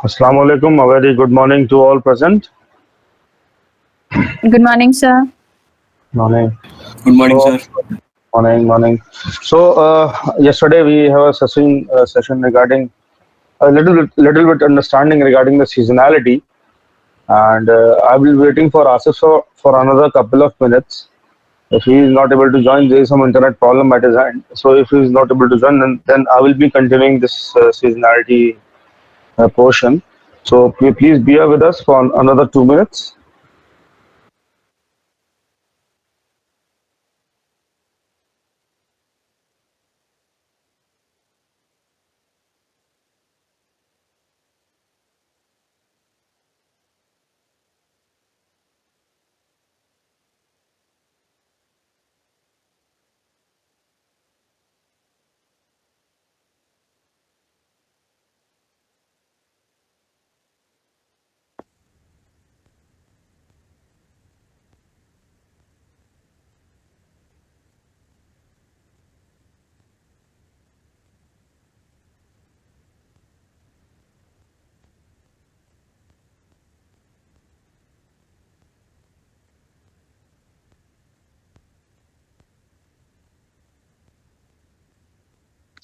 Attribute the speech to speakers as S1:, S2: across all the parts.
S1: Assalamu alaikum. A very good morning to all present.
S2: Good morning, sir.
S1: Morning.
S3: Good morning,
S1: So,
S3: sir.
S1: morning. Yesterday we have a session regarding a little bit understanding regarding the seasonality, and I will be waiting for Asif for another couple of minutes. If he is not able to join, there is some internet problem at his end. So if he is not able to join, then I will be continuing this seasonality portion. So please bear with us for another 2 minutes.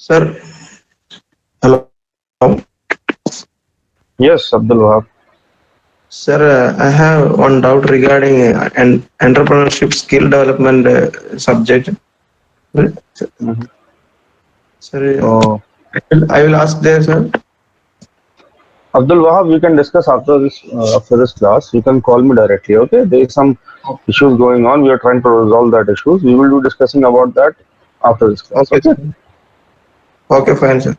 S4: Sir, hello.
S1: Yes, Abdul Wahab.
S4: Sir, I have one doubt regarding an entrepreneurship skill development subject.
S1: Mhm.
S4: Sir,
S1: So,
S4: I will ask there, sir.
S1: Abdul Wahab, we can discuss after this class. You can call me directly. Okay, there is some issues going on. We are trying to resolve that issues. We will be discussing about that after this class.
S4: Okay,
S1: Okay.
S4: sir. Okay, fine, sir.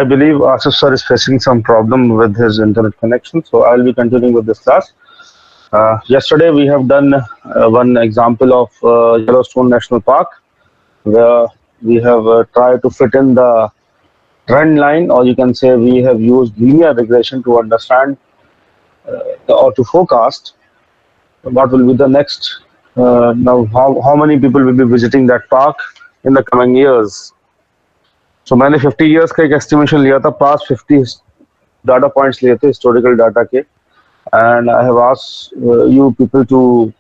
S1: I believe Asif sir is facing some problem with his internet connection. So I'll be continuing with this class. Yesterday we have done one example of Yellowstone National Park, where we have tried to fit in the trend line, or you can say we have used linear regression to understand or to forecast what will be the next. Now, how many people will be visiting that park in the coming years? So मैंने 50 years का एक estimation लिया था, past 50 data points लिए थे historical data के, and I have asked you people to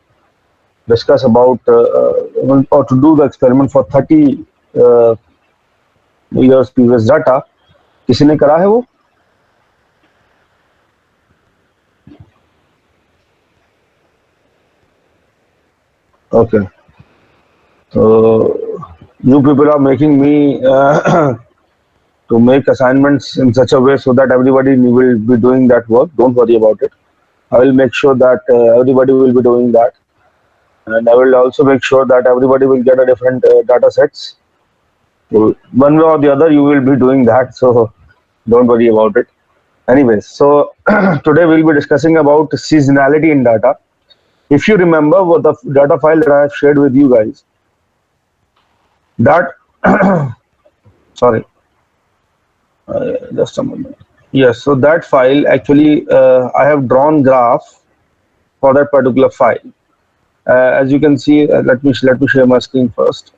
S1: discuss about or to do the experiment for 30 uh, years previous data. किसी ने करा है वो? Okay. So you people are making me to make assignments in such a way so that everybody will be doing that work. Don't worry about it. I will make sure that everybody will be doing that, and I will also make sure that everybody will get a different data sets. So one way or the other, you will be doing that. So don't worry about it. Anyways, so today we'll be discussing about seasonality in data. If you remember what the data file that I have shared with you guys, that sorry, just a moment. Yes, so that file actually I have drawn graph for that particular file. As you can see, let me share my screen first.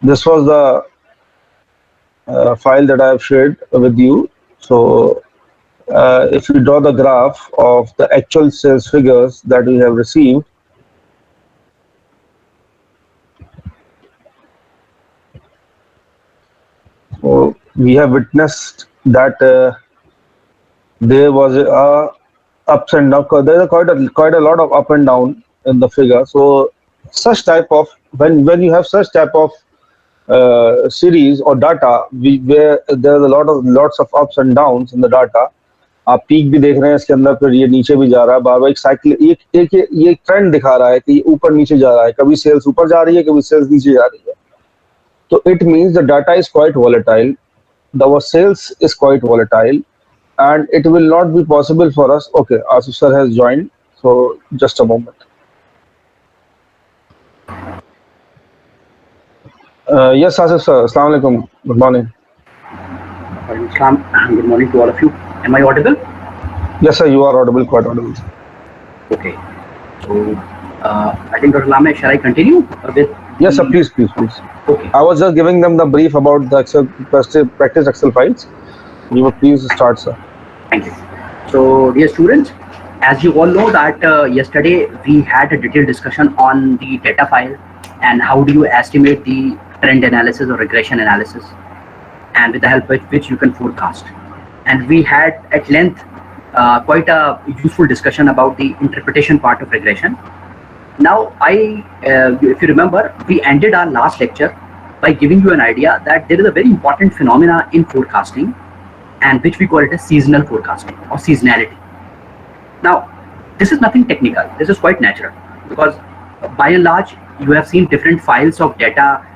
S1: This was the file that I have shared with you. So if you draw the graph of the actual sales figures that we have received, so we have witnessed that there was a ups and downs. There is quite a lot of up and down in the figure. So such type of when you have such type of series or data where there's a lots of ups and downs in the data. आप peak भी देख रहे हैं इसके अंदर, फिर ये नीचे भी जा रहा है, बार बार एक साइकिल ये ट्रेंड दिखा रहा है कि ये ऊपर नीचे जा रहा है, कभी सेल्स ऊपर जा रही है, कभी सेल्स नीचे जा रही है. तो it means the data is quite volatile, the sales is quite volatile, and it will not be possible for us. Okay, Asif sir has joined, so just a moment. Yes, Asif sir, Assalamu alaikum, good morning.
S2: Islam, good morning to all of you. Am I audible?
S1: Yes sir, you are audible, quite audible.
S2: Okay. So, I think Dr. Lame, shall I continue with?
S1: Yes sir, please.
S2: Okay.
S1: I was just giving them the brief about the Excel practice Excel files. You would please start, sir.
S2: Thank you. So, dear students, as you all know that yesterday we had a detailed discussion on the data file and how do you estimate the trend analysis or regression analysis, and with the help of which you can forecast. And we had at length quite a useful discussion about the interpretation part of regression. Now, if you remember, we ended our last lecture by giving you an idea that there is a very important phenomena in forecasting, and which we call it as seasonal forecasting or seasonality. Now, this is nothing technical. This is quite natural because by and large, you have seen different files of data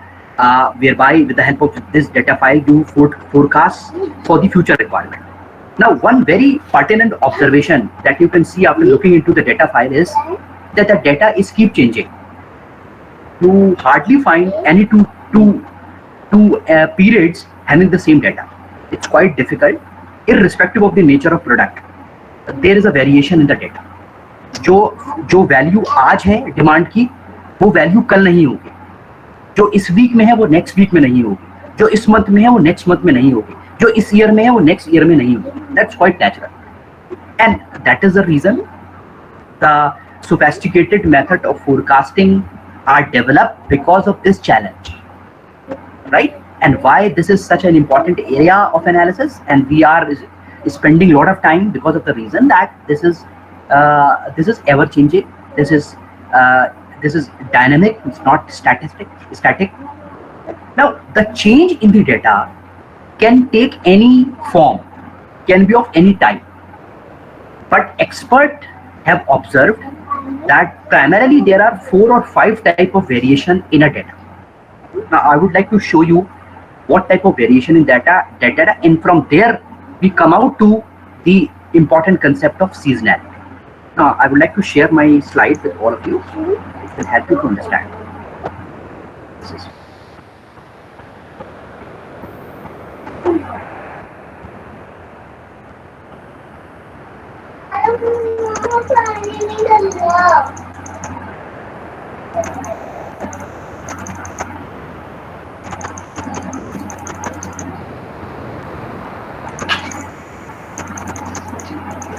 S2: whereby with the help of this data file, you forecast for the future requirement. Now, one very pertinent observation that you can see after looking into the data file is that the data is keep changing. You hardly find any two periods having the same data. It's quite difficult, irrespective of the nature of product. There is a variation in the data. जो value आज है demand की, वो value कल नहीं होगी. जो इस वीक में है वो नेक्स्ट वीक में नहीं होगी. जो इस मंथ में है वो नेक्स्ट मंथ में नहीं होगी. जो इस ईयर में है वो नेक्स्ट ईयर में नहीं होगी. That's quite natural, and that is the reason the sophisticated method of forecasting are developed because of this challenge, right? And why this is such an important area of analysis, and we are spending a lot of time because of the reason that this is ever changing. This is dynamic. It's not static. Now, the change in the data can take any form, can be of any type, but experts have observed that primarily there are 4 or 5 type of variation in a data. Now, I would like to show you what type of variation in data, and from there we come out to the important concept of seasonality. Now, I would like to share my slide with all of you. It will help you to understand.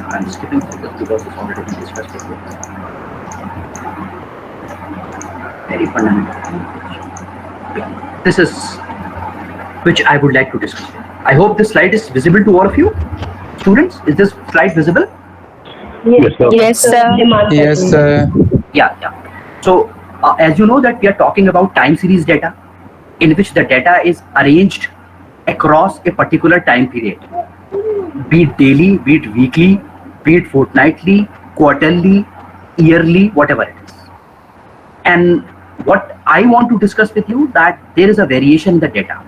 S2: I'm skipping this because it's already been discussed before. Very fundamental. This is which I would like to discuss. I hope this slide is visible to all of you. Students, is this slide visible?
S3: Yes, sir.
S5: Yes, sir.
S2: Yeah. So, as you know that we are talking about time series data, in which the data is arranged across a particular time period, be it daily, be it weekly, be it fortnightly, quarterly, yearly, whatever it is. And what I want to discuss with you that there is a variation in the data,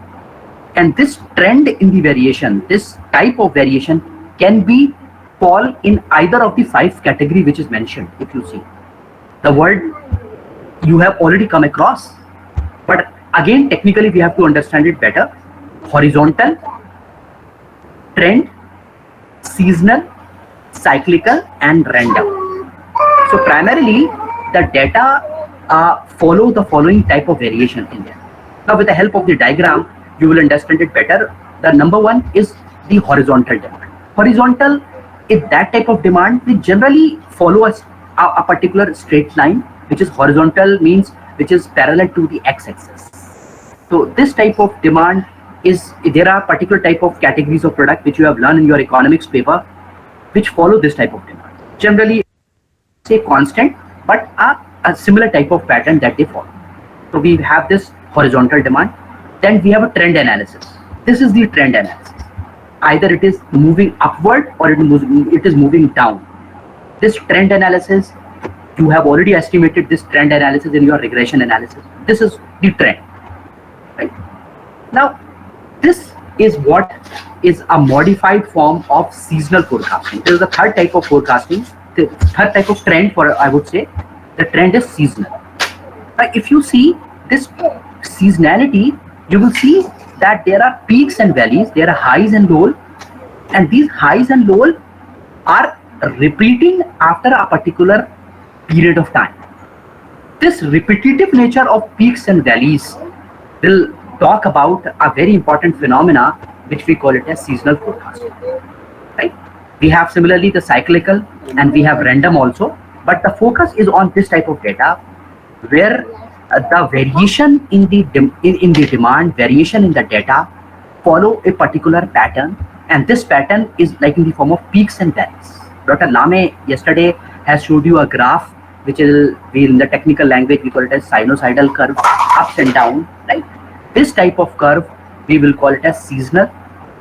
S2: And this trend in the variation, this type of variation can be fall in either of the 5 category which is mentioned. If you see the word you have already come across, but again technically we have to understand it better: horizontal, trend, seasonal, cyclical, and random. So primarily the data follow the following type of variation in there. Now with the help of the diagram you will understand it better. The number 1 is the horizontal demand. Horizontal is that type of demand which generally follow a particular straight line, which is horizontal, means which is parallel to the x-axis. So this type of demand is, there are particular type of categories of product which you have learned in your economics paper which follow this type of demand. Generally say constant, but a similar type of pattern that they follow. So we have this horizontal demand. Then we have a trend analysis. This is the trend analysis. Either it is moving upward or it is moving down. This trend analysis, you have already estimated this trend analysis in your regression analysis. This is the trend, right? Now, this is what is a modified form of seasonal forecasting. This is the third type of forecasting, the third type of trend, for I would say. The trend is seasonal. Now, if you see this seasonality, you will see that there are peaks and valleys, there are highs and lows, and these highs and lows are repeating after a particular period of time. This repetitive nature of peaks and valleys will talk about a very important phenomena which we call it as seasonal forecasting, right? We have similarly the cyclical and we have random also, but the focus is on this type of data where the variation in the demand, variation in the data follow a particular pattern, and this pattern is like in the form of peaks and valleys. Dr. Lame yesterday has showed you a graph which is, in the technical language we call it as sinusoidal curve, ups and down, right? This type of curve we will call it as seasonal.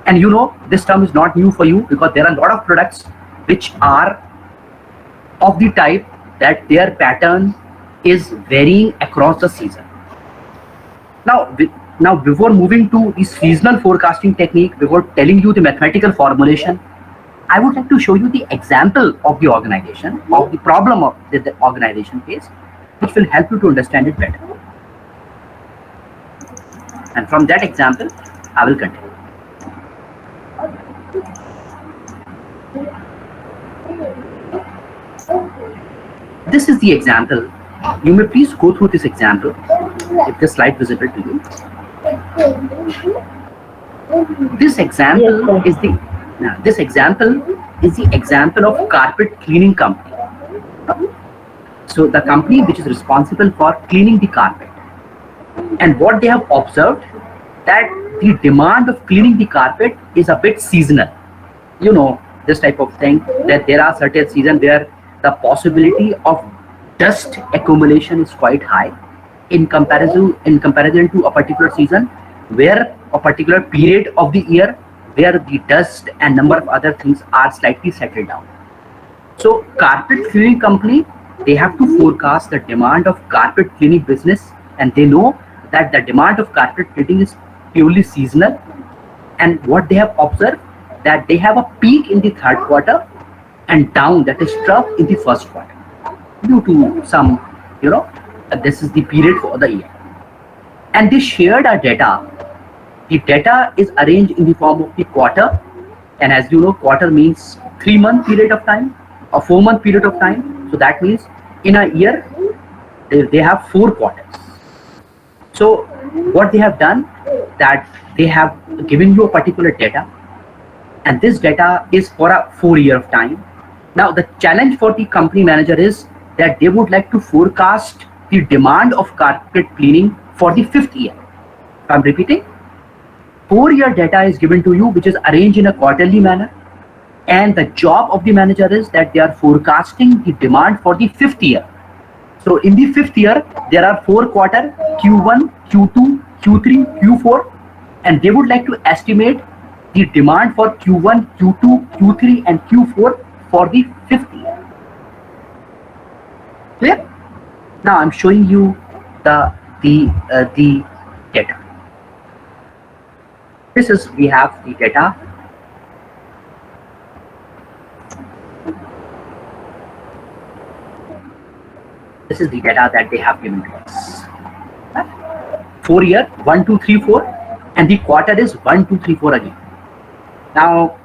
S2: And you know, this term is not new for you because there are a lot of products which are of the type that their pattern is varying across the season. Now before moving to the seasonal forecasting technique, before telling you the mathematical formulation, I would like to show you the example of the organization, of the problem of the organization face, which will help you to understand it better. And from that example, I will continue. This is the example. You may please go through this example, if the slide visible to you. This example is the example of carpet cleaning company. So the company which is responsible for cleaning the carpet, and what they have observed that the demand of cleaning the carpet is a bit seasonal. You know, this type of thing, that there are certain seasons where the possibility of dust accumulation is quite high in comparison to a particular season where a particular period of the year where the dust and number of other things are slightly settled down. So carpet cleaning company, they have to forecast the demand of carpet cleaning business, and they know that the demand of carpet cleaning is purely seasonal. And what they have observed, that they have a peak in the third quarter and down, that is trough, in the first quarter, due to some, you know, this is the period for the year. And they shared our data. The data is arranged in the form of the quarter, and as you know, quarter means 3-month period of time, a 4-month period of time. So that means in a year they have 4 quarters. So what they have done, that they have given you a particular data, and this data is for a 4-year of time. Now the challenge for the company manager is that they would like to forecast the demand of carpet cleaning for the 5th year. I'm repeating, 4-year data is given to you, which is arranged in a quarterly manner, and the job of the manager is that they are forecasting the demand for the 5th year. So in the 5th year, there are 4 quarters, Q1, Q2, Q3, Q4, and they would like to estimate the demand for Q1, Q2, Q3, and Q4 for the 5th year. Clear? Now I'm showing you the data. this is, we have the data. This is the data that they have given to us. 4 year, 1, 2, 3, 4, and the quarter is 1, 2, 3, 4 again. Now,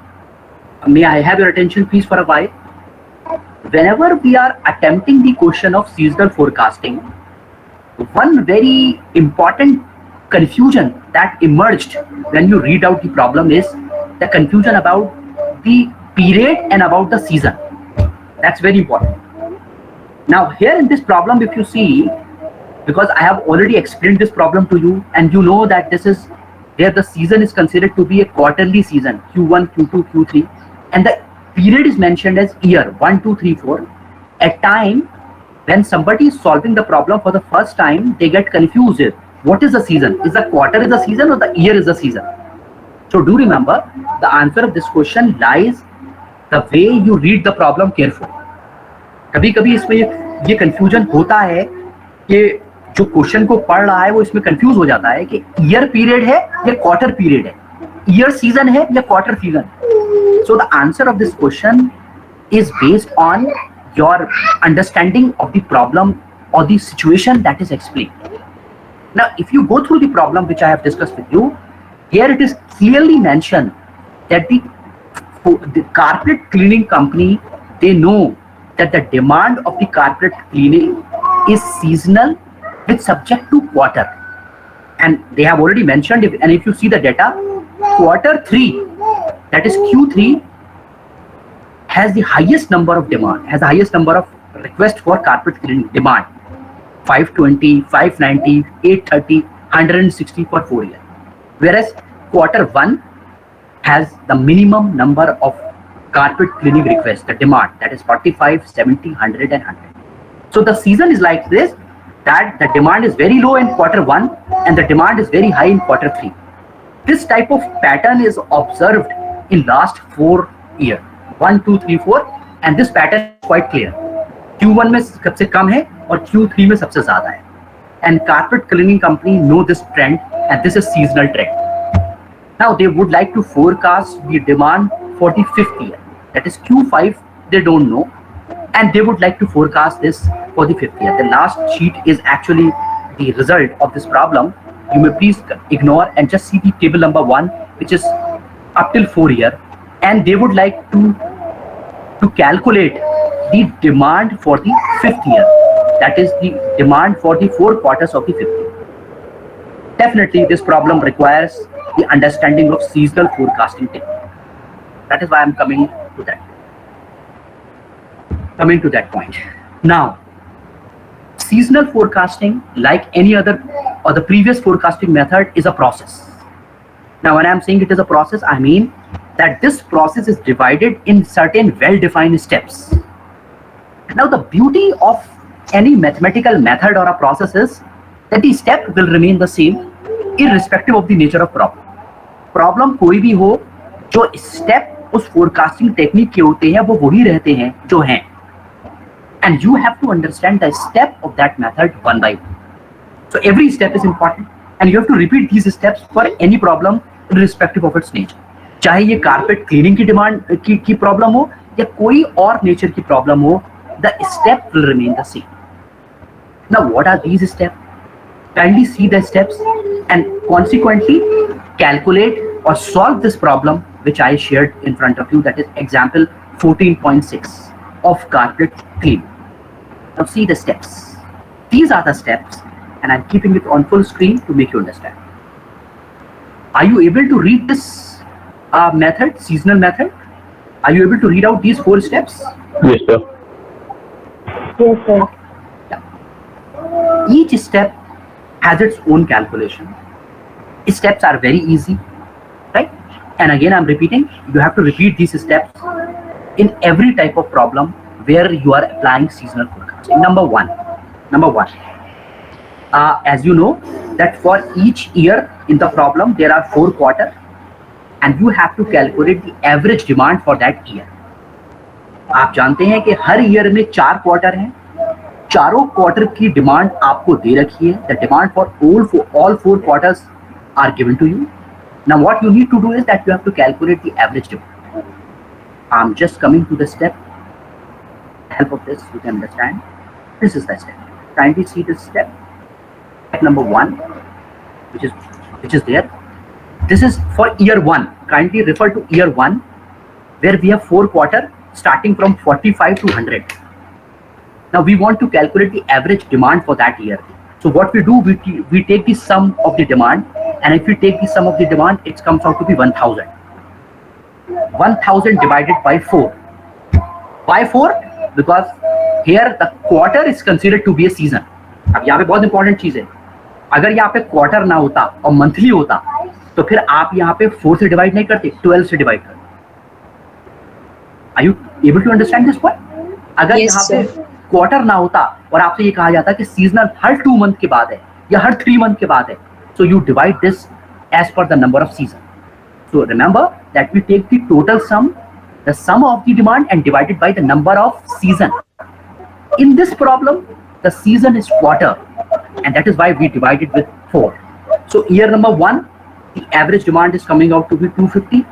S2: may I have your attention please for a while? Whenever we are attempting the question of seasonal forecasting, one very important confusion that emerged when you read out the problem is the confusion about the period and about the season. That's very important. Now here in this problem, if you see, because I have already explained this problem to you, and you know that this is where the season is considered to be a quarterly season, Q1, Q2, Q3, and the period is mentioned as year, 1, 2, 3, 4. At time when somebody is solving the problem for the first time, they get confused. What is the season? Is the quarter is the season or the year is the season? So do remember, the answer of this question lies the way you read the problem carefully. कभी कभी इसमें ये confusion होता है कि जो question को पढ़ रहा है वो इसमें कंफ्यूज हो जाता है कि ईयर पीरियड है या क्वार्टर पीरियड है, ईयर सीजन है या quarter season. So the answer of this question is based on your understanding of the problem or the situation that is explained. Now, if you go through the problem which I have discussed with you, here it is clearly mentioned that the carpet cleaning company, they know that the demand of the carpet cleaning is seasonal with subject to quarter. And they have already mentioned, if you see the data, quarter 3, that is Q3, has the highest number of demand, has the highest number of request for carpet cleaning demand. 520, 590, 830, 160 for 4 years. Whereas quarter 1 has the minimum number of carpet cleaning requests, the demand, that is 45, 70, 100 and 100. So the season is like this, that the demand is very low in quarter 1 and the demand is very high in quarter 3. This type of pattern is observed in last 4 years, 1, 2, 3, 4, and this pattern is quite clear. Q1 में सबसे कम है और Q3 में सबसे ज़्यादा है. And carpet cleaning company know this trend, and this is seasonal trend. Now they would like to forecast the demand for the 5th year, that is Q5. They don't know, and they would like to forecast this for the 5th year. The last sheet is actually the result of this problem. You may please ignore and just see the table number 1, which is up till 4 year, and they would like to calculate the demand for the 5th year, that is the demand for the 4 quarters of the 5th year. Definitely this problem requires the understanding of seasonal forecasting technique. That is why I am coming to that point. Now, seasonal forecasting, like any other or the previous forecasting method, is a process. Now when I am saying it is a process, I mean that this process is divided in certain well-defined steps. Now the beauty of any mathematical method or a process is that the step will remain the same irrespective of the nature of problem. Problem कोई भी हो, जो step उस forecasting technique के होते हैं वो वही रहते हैं जो हैं. And you have to understand the step of that method one by one. So every step is important, and you have to repeat these steps for any problem irrespective of its nature. चाहे ये carpet cleaning की demand की problem हो या कोई और nature की problem हो, the step will remain the same. Now what are these steps? Kindly see the steps and consequently calculate or solve this problem which I shared in front of you, that is example 14.6 of carpet cleaning. Now see the steps. These are the steps, and I'm keeping it on full screen to make you understand. Are you able to read this method, seasonal method? Are you able to read out these 4 steps?
S3: Yes, sir. Yes, sir.
S2: Yeah. Each step has its own calculation. Steps are very easy, right? And again, I'm repeating, you have to repeat these steps in every type of problem where you are applying seasonal forecasting. Number one, as you know that for each year in the problem there are 4 quarters, and you have to calculate the average demand for that year. आप जानते हैं कि हर year में 4 quarter हैं, चारों quarter की demand आपको दे रखी है. The demand for all 4 quarters are given to you, Now what you need to do is that you have to calculate the average demand. I'm just coming to the step. Help of this you can understand. This is the step. Kindly see this step. Step number 1, which is there. This is for year 1. Kindly refer to year 1, where we have 4 quarters starting from 45 to 100. Now we want to calculate the average demand for that year. So what we do, we take the sum of the demand, and if we take the sum of the demand, it comes out to be 1000. 1000 divided by 4. Why 4? Because here the quarter is considered to be a season. अब यहाँ पे बहुत important चीज है, अगर यहाँ पे quarter ना होता और मंथली होता तो फिर आप यहाँ पे 4 से डिवाइड नहीं करते, 12 से डिवाइड करते. Are you able to understand this point? अगर
S3: Yes,
S2: यहाँ पे
S3: sir.
S2: क्वार्टर ना होता और आपसे ये कहा जाता कि सीजनल हर 2 मंथ के बाद है या हर 3 मंथ के बाद है, so you divide this as per the number of season. So remember that we take the total sum, the sum of the demand, and divide it by the number of season. In this problem, the season is quarter, and that is why we divide it with 4. So year number 1, the average demand is coming out to be 250,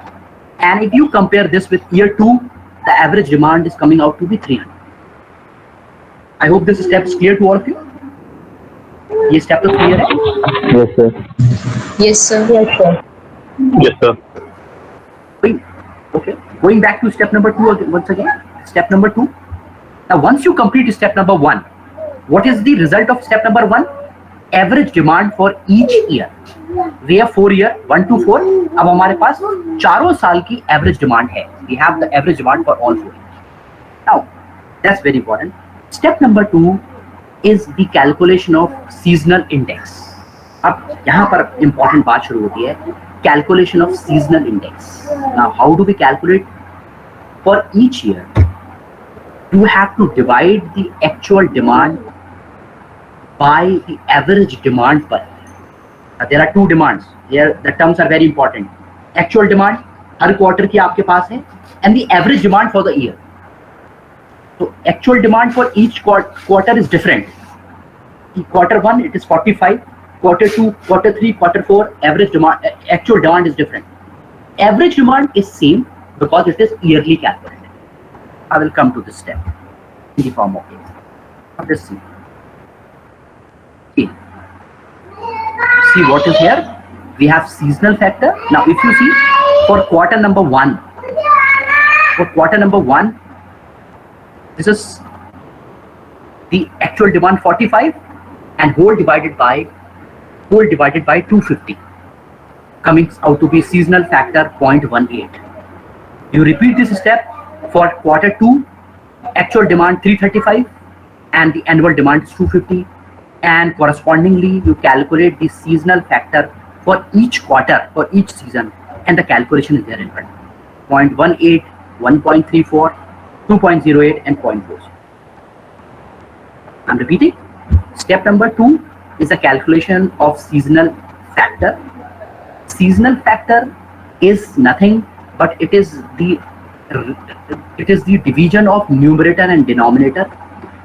S2: and if you compare this with year 2, the average demand is coming out to be 300. I hope this step is clear to all of you. ये step तो clear है?
S1: Yes, sir.
S3: Yes, sir.
S5: Yes, sir.
S1: Yes, sir.
S2: Okay. Going back to step number 2 once again. Step number 2. Now, once you complete step number 1, what is the result of step number 1? Average demand for each year. We have 4 year, 1 to 4. अब हमारे पास चारों साल की average demand है. We have the average demand for all 4 years. Now, that's very important. Step number 2 is the calculation of seasonal index. अब यहाँ पर important बात शुरू होती है. Calculation of seasonal index. Now, how do we calculate? For each year, you have to divide the actual demand by the average demand per year. There are 2 demands. Here, the terms are very important. Actual demand, her quarter की आपके पास है, and the average demand for the year. So, actual demand for each quarter is different. In quarter 1, it is 45. Quarter 2, quarter 3, quarter 4, average demand, actual demand is different. Average demand is same because it is yearly calculated. I will come to this step in the form of it. Now let's see. Okay. See what is here? We have seasonal factor. Now if you see for quarter number 1, this is the actual demand 45 and whole divided by 250, coming out to be seasonal factor 0.18. You repeat this step for quarter 2, actual demand 335 and the annual demand is 250, and correspondingly you calculate the seasonal factor for each quarter, for each season, and the calculation is there in front. 0.18, 1.34, 2.08 and 0.40. I'm repeating. Step number 2 is the calculation of seasonal factor. Seasonal factor is nothing but it is the division of numerator and denominator.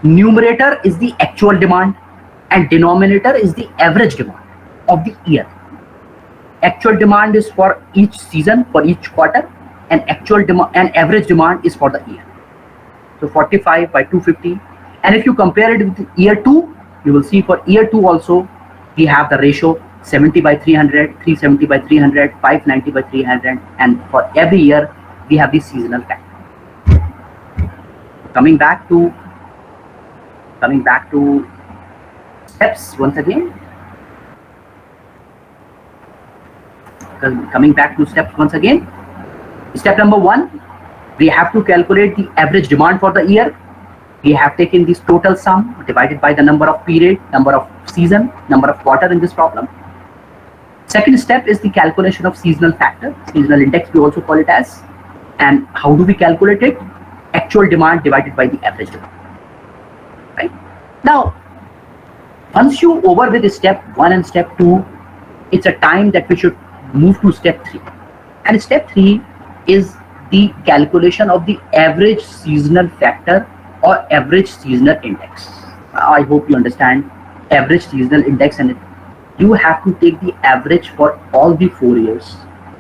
S2: Numerator is the actual demand and denominator is the average demand of the year. Actual demand is for each season, for each quarter, and actual demand and average demand is for the year. So 45 by 250, and if you compare it with year 2, you will see for year 2 also we have the ratio 70 by 300, 370 by 300, 590 by 300, and for every year we have the seasonal factor. Coming back to steps once again. Coming back to steps once again. Step number 1, we have to calculate the average demand for the year. We have taken this total sum divided by the number of period, number of season, number of quarter in this problem. Second step is the calculation of seasonal factor, seasonal index we also call it as. And how do we calculate it? Actual demand divided by the average demand. Right? Now, once you over with step 1 and step 2, it's a time that we should move to step 3. And step 3 is the calculation of the average seasonal factor or average seasonal index. I hope you understand average seasonal index, and you have to take the average for all the 4 years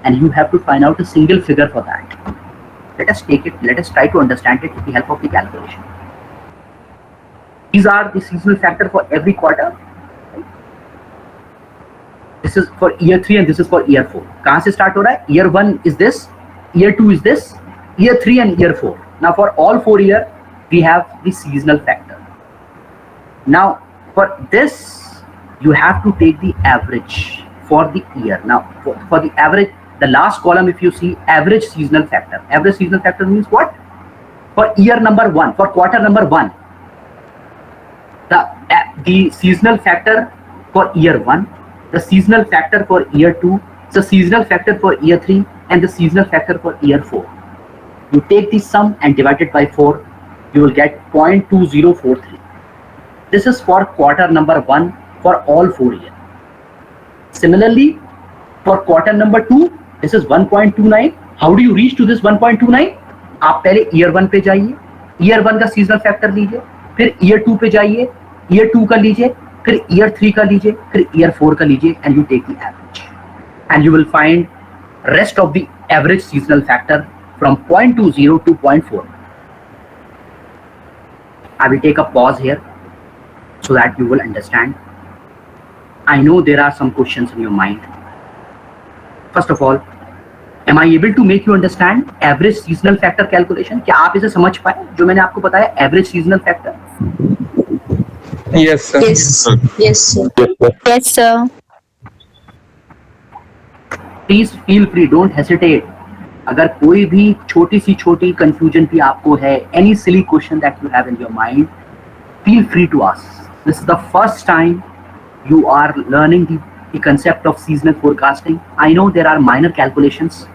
S2: and you have to find out a single figure for that. Let us try to understand it with the help of the calculation. These are the seasonal factor for every quarter. This is for year 3 and this is for year 4. कहाँ से start हो रहा है? Year 1 is this, year 2 is this, year 3 and year 4. Now for all 4 year, we have the seasonal factor. Now for this, you have to take the average for the year. Now for the average, the last column, if you see average seasonal factor. Average seasonal factor means what? For year number 1, for quarter number 1, the seasonal factor for year 1, the seasonal factor for year 2, the seasonal factor for year 3, and the seasonal factor for year 4. You take the sum and divide it by 4, you will get 0.2043. This is for quarter number 1 for all 4 years. Similarly, for quarter number 2, this is 1.29. How do you reach to this 1.29? आप पहले year 1 पे जाइए, year 1 का seasonal factor लीजिए, फिर year 2 पे जाइए, year 2 का लीजिए, फिर year 3 का लीजिए, फिर year 4 का लीजिए, and you take the average, and you will find rest of the average seasonal factor from 0.20 to 0.4. I will take a pause here so that you will understand. I know there are some questions in your mind. First of all, am I able to make you understand average seasonal factor calculation? क्या आप इसे समझ पाए जो मैंने आपको बताया average seasonal factor?
S5: Yes, sir.
S3: Yes, sir. Yes, sir.
S2: Please feel free, don't hesitate. अगर कोई भी छोटी confusion भी आपको है, any silly question that you have in your mind, feel free to ask. This is the first time you are learning the concept of seasonal forecasting. I know there are minor calculations,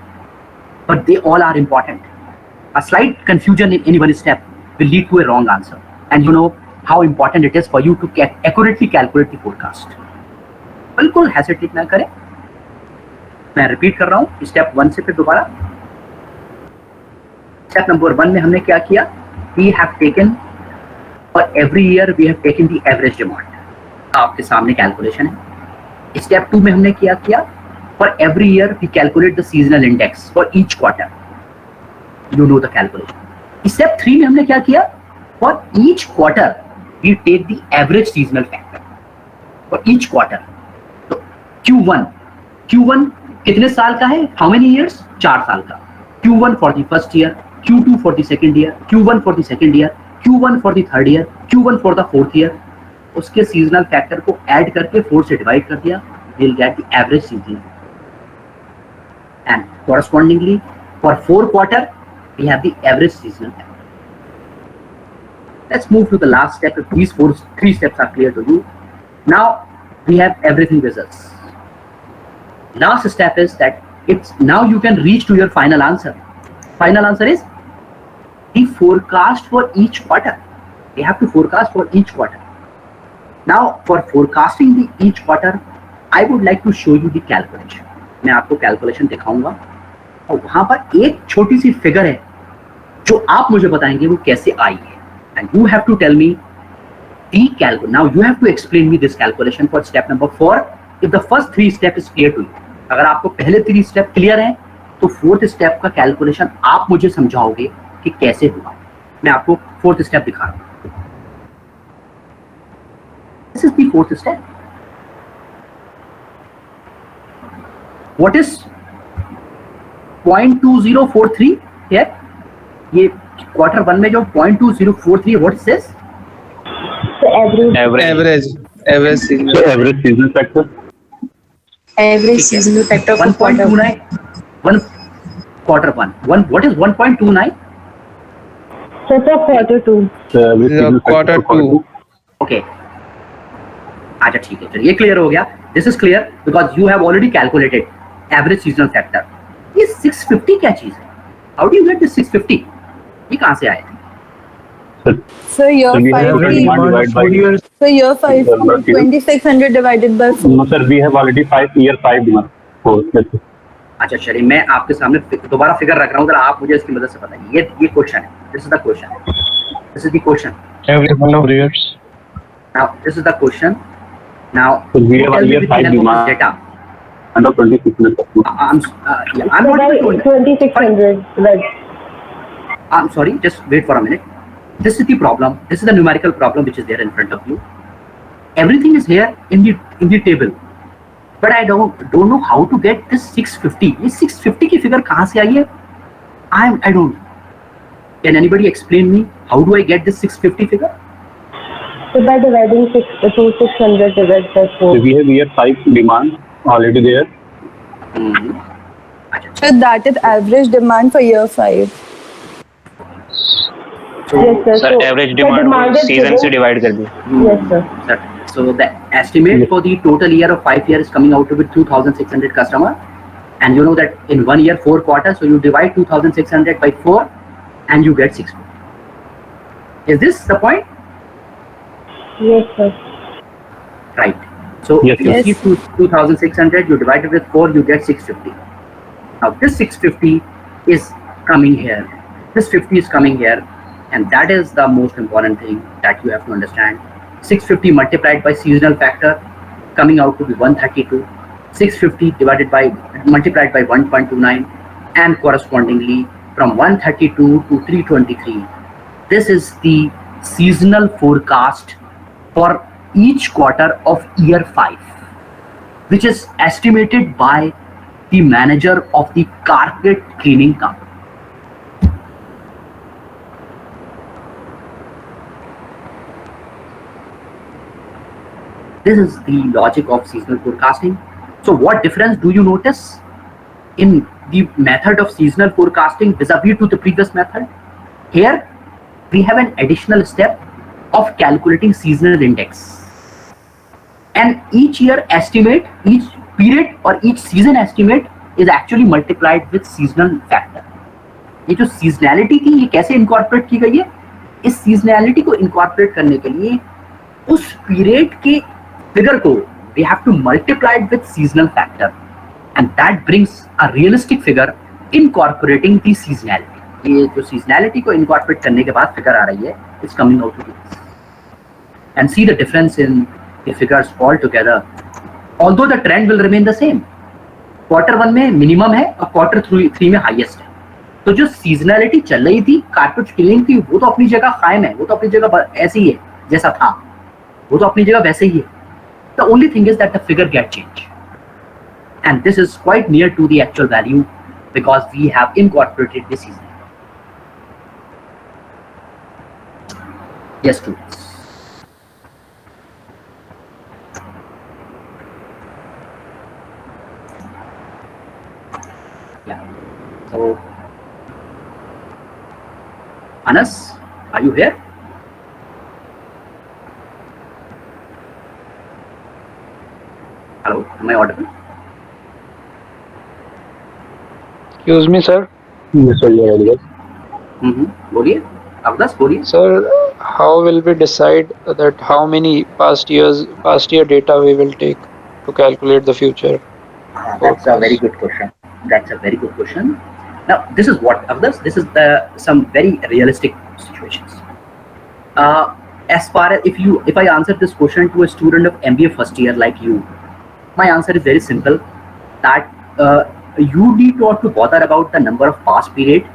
S2: but they all are important. A slight confusion in any one step will lead to a wrong answer, and you know how important it is for you to accurately calculate the forecast. बिल्कुल hesitate ना करें. मैं repeat कर रहा हूँ step 1 से फिर दोबारा. स्टेप नंबर 1 में हमने क्या किया? We have taken for every year we have taken the average demand. आपके सामने कैलकुलेशन है. स्टेप 2 में हमने क्या किया? For every year we calculate the seasonal index for each quarter. You know the calculation. Step 3 में हमने क्या किया? For each quarter we take the average seasonal factor for each quarter. तो Q1 कितने साल का है? How many years? 4 साल का. Q1 for the first year, Q2 for the second year, Q1 for the second year, Q1 for the third year, Q1 for the fourth year. उसके seasonal factor को add करके 4 से divide कर दिया, we'll get the average seasonal. And correspondingly, for 4 quarter, we have the average seasonal factor. Let's move to the last step. If these 3 steps are clear to you, now we have everything with us. Last step is that it's now you can reach to your final answer. Final answer is the forecast for each quarter. We have to forecast for each quarter. Now for forecasting the each quarter, I would like to show you the calculation. मैं आपको calculation दिखाऊंगा और वहां पर एक छोटी सी figure है जो आप मुझे बताएंगे वो कैसे आई है. And you have to tell me the calculation. Now you have to explain me this calculation for step number 4. If the first 3 step is clear to you, अगर आपको पहले 3 स्टेप क्लियर हैं तो 4th स्टेप का calculation आप मुझे समझाओगे कि कैसे हुआ. मैं आपको 4th स्टेप दिखा रहा हूं. This is the 4th step. What is 0.2043 here? ये क्वार्टर 1 में जो 0.2043 what is this?
S5: Average seasonal factor.
S3: Average seasonal factor for quarter
S2: 1.29. Quarter 1. What is 1.29?
S3: So for quarter 2.
S5: Quarter 2.
S2: Okay. अच्छा ठीक है, चलिए ये क्लियर हो गया. This is clear because you have already calculated average seasonal factor. ये 650 क्या चीज है? How do you get this 650? ये कहाँ से आया?
S3: So year 5. So year 5. 2600 divided by 4.
S6: No sir, we have already year 5 demand.
S2: अच्छा चलिए मैं आपके सामने दोबारा फिगर रख रहा हूँ, आप मुझे इसकी मदद से बताइए. ये क्वेश्चन है. This is the question. This is the question.
S6: Every one of years.
S2: Now this is the question. Now
S6: so we have year 5 demand.
S2: Data.
S6: under 2600 customers.
S2: I'm not able to
S3: 2600. Right.
S2: I'm sorry, just wait for a minute. This is the problem. This is the numerical problem which is there in front of you. Everything is here in the table, but I don't know how to get this 650. This 650 की figure कहाँ से आई है? I don't. Can anybody explain me how do I get this 650 figure?
S3: So by dividing 600 divided by 4.
S6: So we have year 5 demand already there.
S3: So that is average demand for year 5. Yes, sir.
S7: Sir average demand season से divide कर दी.
S3: Yes, sir.
S2: So the estimate for the total year of 5 years is coming out to be 2,600 customer, and you know that in 1 year 4 quarters, so you divide 2,600 by 4, and you get 650. Is this the point?
S3: Yes, sir.
S2: Right. So
S6: Yes,
S2: if you
S3: yes.
S2: see 2,600, you divide it with 4, you get 650. Now this 650 is coming here. This 50 is coming here, and that is the most important thing that you have to understand. 650 multiplied by seasonal factor coming out to be 132. 650 multiplied by 1.29, and correspondingly from 132 to 323. This is the seasonal forecast for each quarter of year 5, which is estimated by the manager of the carpet cleaning company. This is the logic of seasonal forecasting. So what difference do you notice in the method of seasonal forecasting vis-a-vis to the previous method? Here we have an additional step of calculating seasonal index, and each year estimate, each period or each season estimate is actually multiplied with seasonal factor. ये जो seasonality थी ये कैसे incorporate की गई है? इस seasonality को incorporate करने के लिए उस period के figure को we have to multiply it with seasonal factor, and that brings a realistic figure incorporating the seasonality. ये जो seasonality को incorporate करने के बाद figure आ रही है, it's coming out to this. And see the difference in the figures altogether. Although the trend will remain the same. Quarter 1 में minimum है और quarter 3 में highest है. तो जो seasonality चल रही थी, carpet cleaning थी, वो तो अपनी जगह कायम है, वो तो अपनी जगह ऐसे ही है जैसा था, वो तो अपनी जगह वैसे ही है. The only thing is that the figure get changed, and this is quite near to the actual value because we have incorporated the season. Yes, students. Yeah. So, Anas, are you here? Hello, am I audible?
S5: Excuse me, sir.
S6: Yes, sir, you are audible.
S2: बोलिए, अवदस बोलिए.
S5: Sir, how will we decide that how many past year data we will take to calculate the future?
S2: That's a very good question. That's a very good question. Now, this is what Avdas. This is some very realistic situations. As far as if I answer this question to a student of MBA first year like you, my answer is very simple. That you need not to bother about the number of past period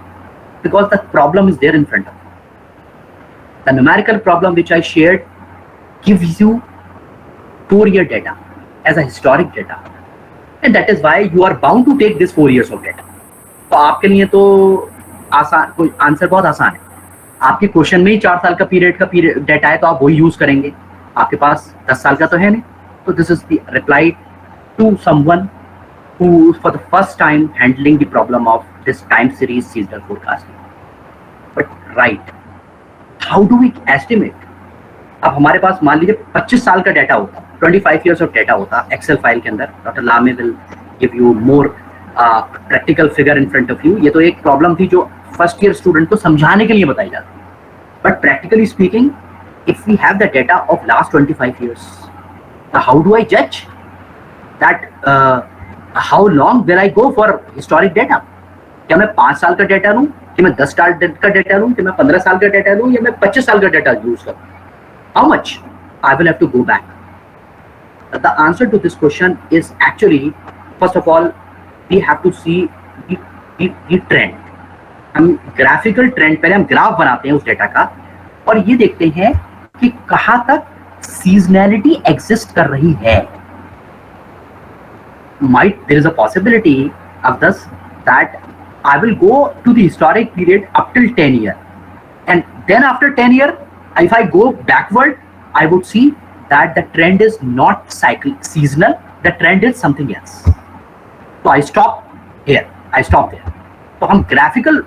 S2: because the problem is there in front of you. The numerical problem which I shared gives you 4-year data as a historic data, and that is why you are bound to take this 4 years of data. तो आपके लिए तो आसान, कोई answer बहुत आसान है. आपके क्वेश्चन में ही 4 साल का पीरियड डेटा है तो आप वही यूज करेंगे. आपके पास 10 साल का तो है नहीं. तो this is the reply to someone who for the first time handling the problem of this time series seasonal forecasting. But right, how do we estimate? अब हमारे पास मान लीजिए 25 साल का डेटा होता, 25 years of डेटा होता एक्सेल फाइल के अंदर. Doctor Lamay will give you more practical figure in front of you. ये तो एक प्रॉब्लम थी जो फर्स्ट ईयर स्टूडेंट को समझाने के लिए बताई जाती है. But practically speaking, if we have the data of last 25 years, how do I जज that how long will I go for historic data? क्या मैं 5 साल का डेटा लूं, कि मैं 10 साल का डेटा लूं, कि मैं 15 साल का डेटा लूं, या मैं 25 साल का डेटा यूज करूं? How much I will have to go back? The answer to this question is actually first of all, we have to see the trend. हम ग्राफिकल ट्रेंड, पहले हम ग्राफ बनाते हैं उस डेटा का और ये देखते हैं कि कहां तक सीजनैलिटी एग्जिस्ट कर रही है. Might there is a possibility of this that I will go to the historic period up till 10 year, and then after 10 year, if I go backward, I would see that the trend is not seasonal, the trend is something else. So I stop here, I stop there. तो हम graphical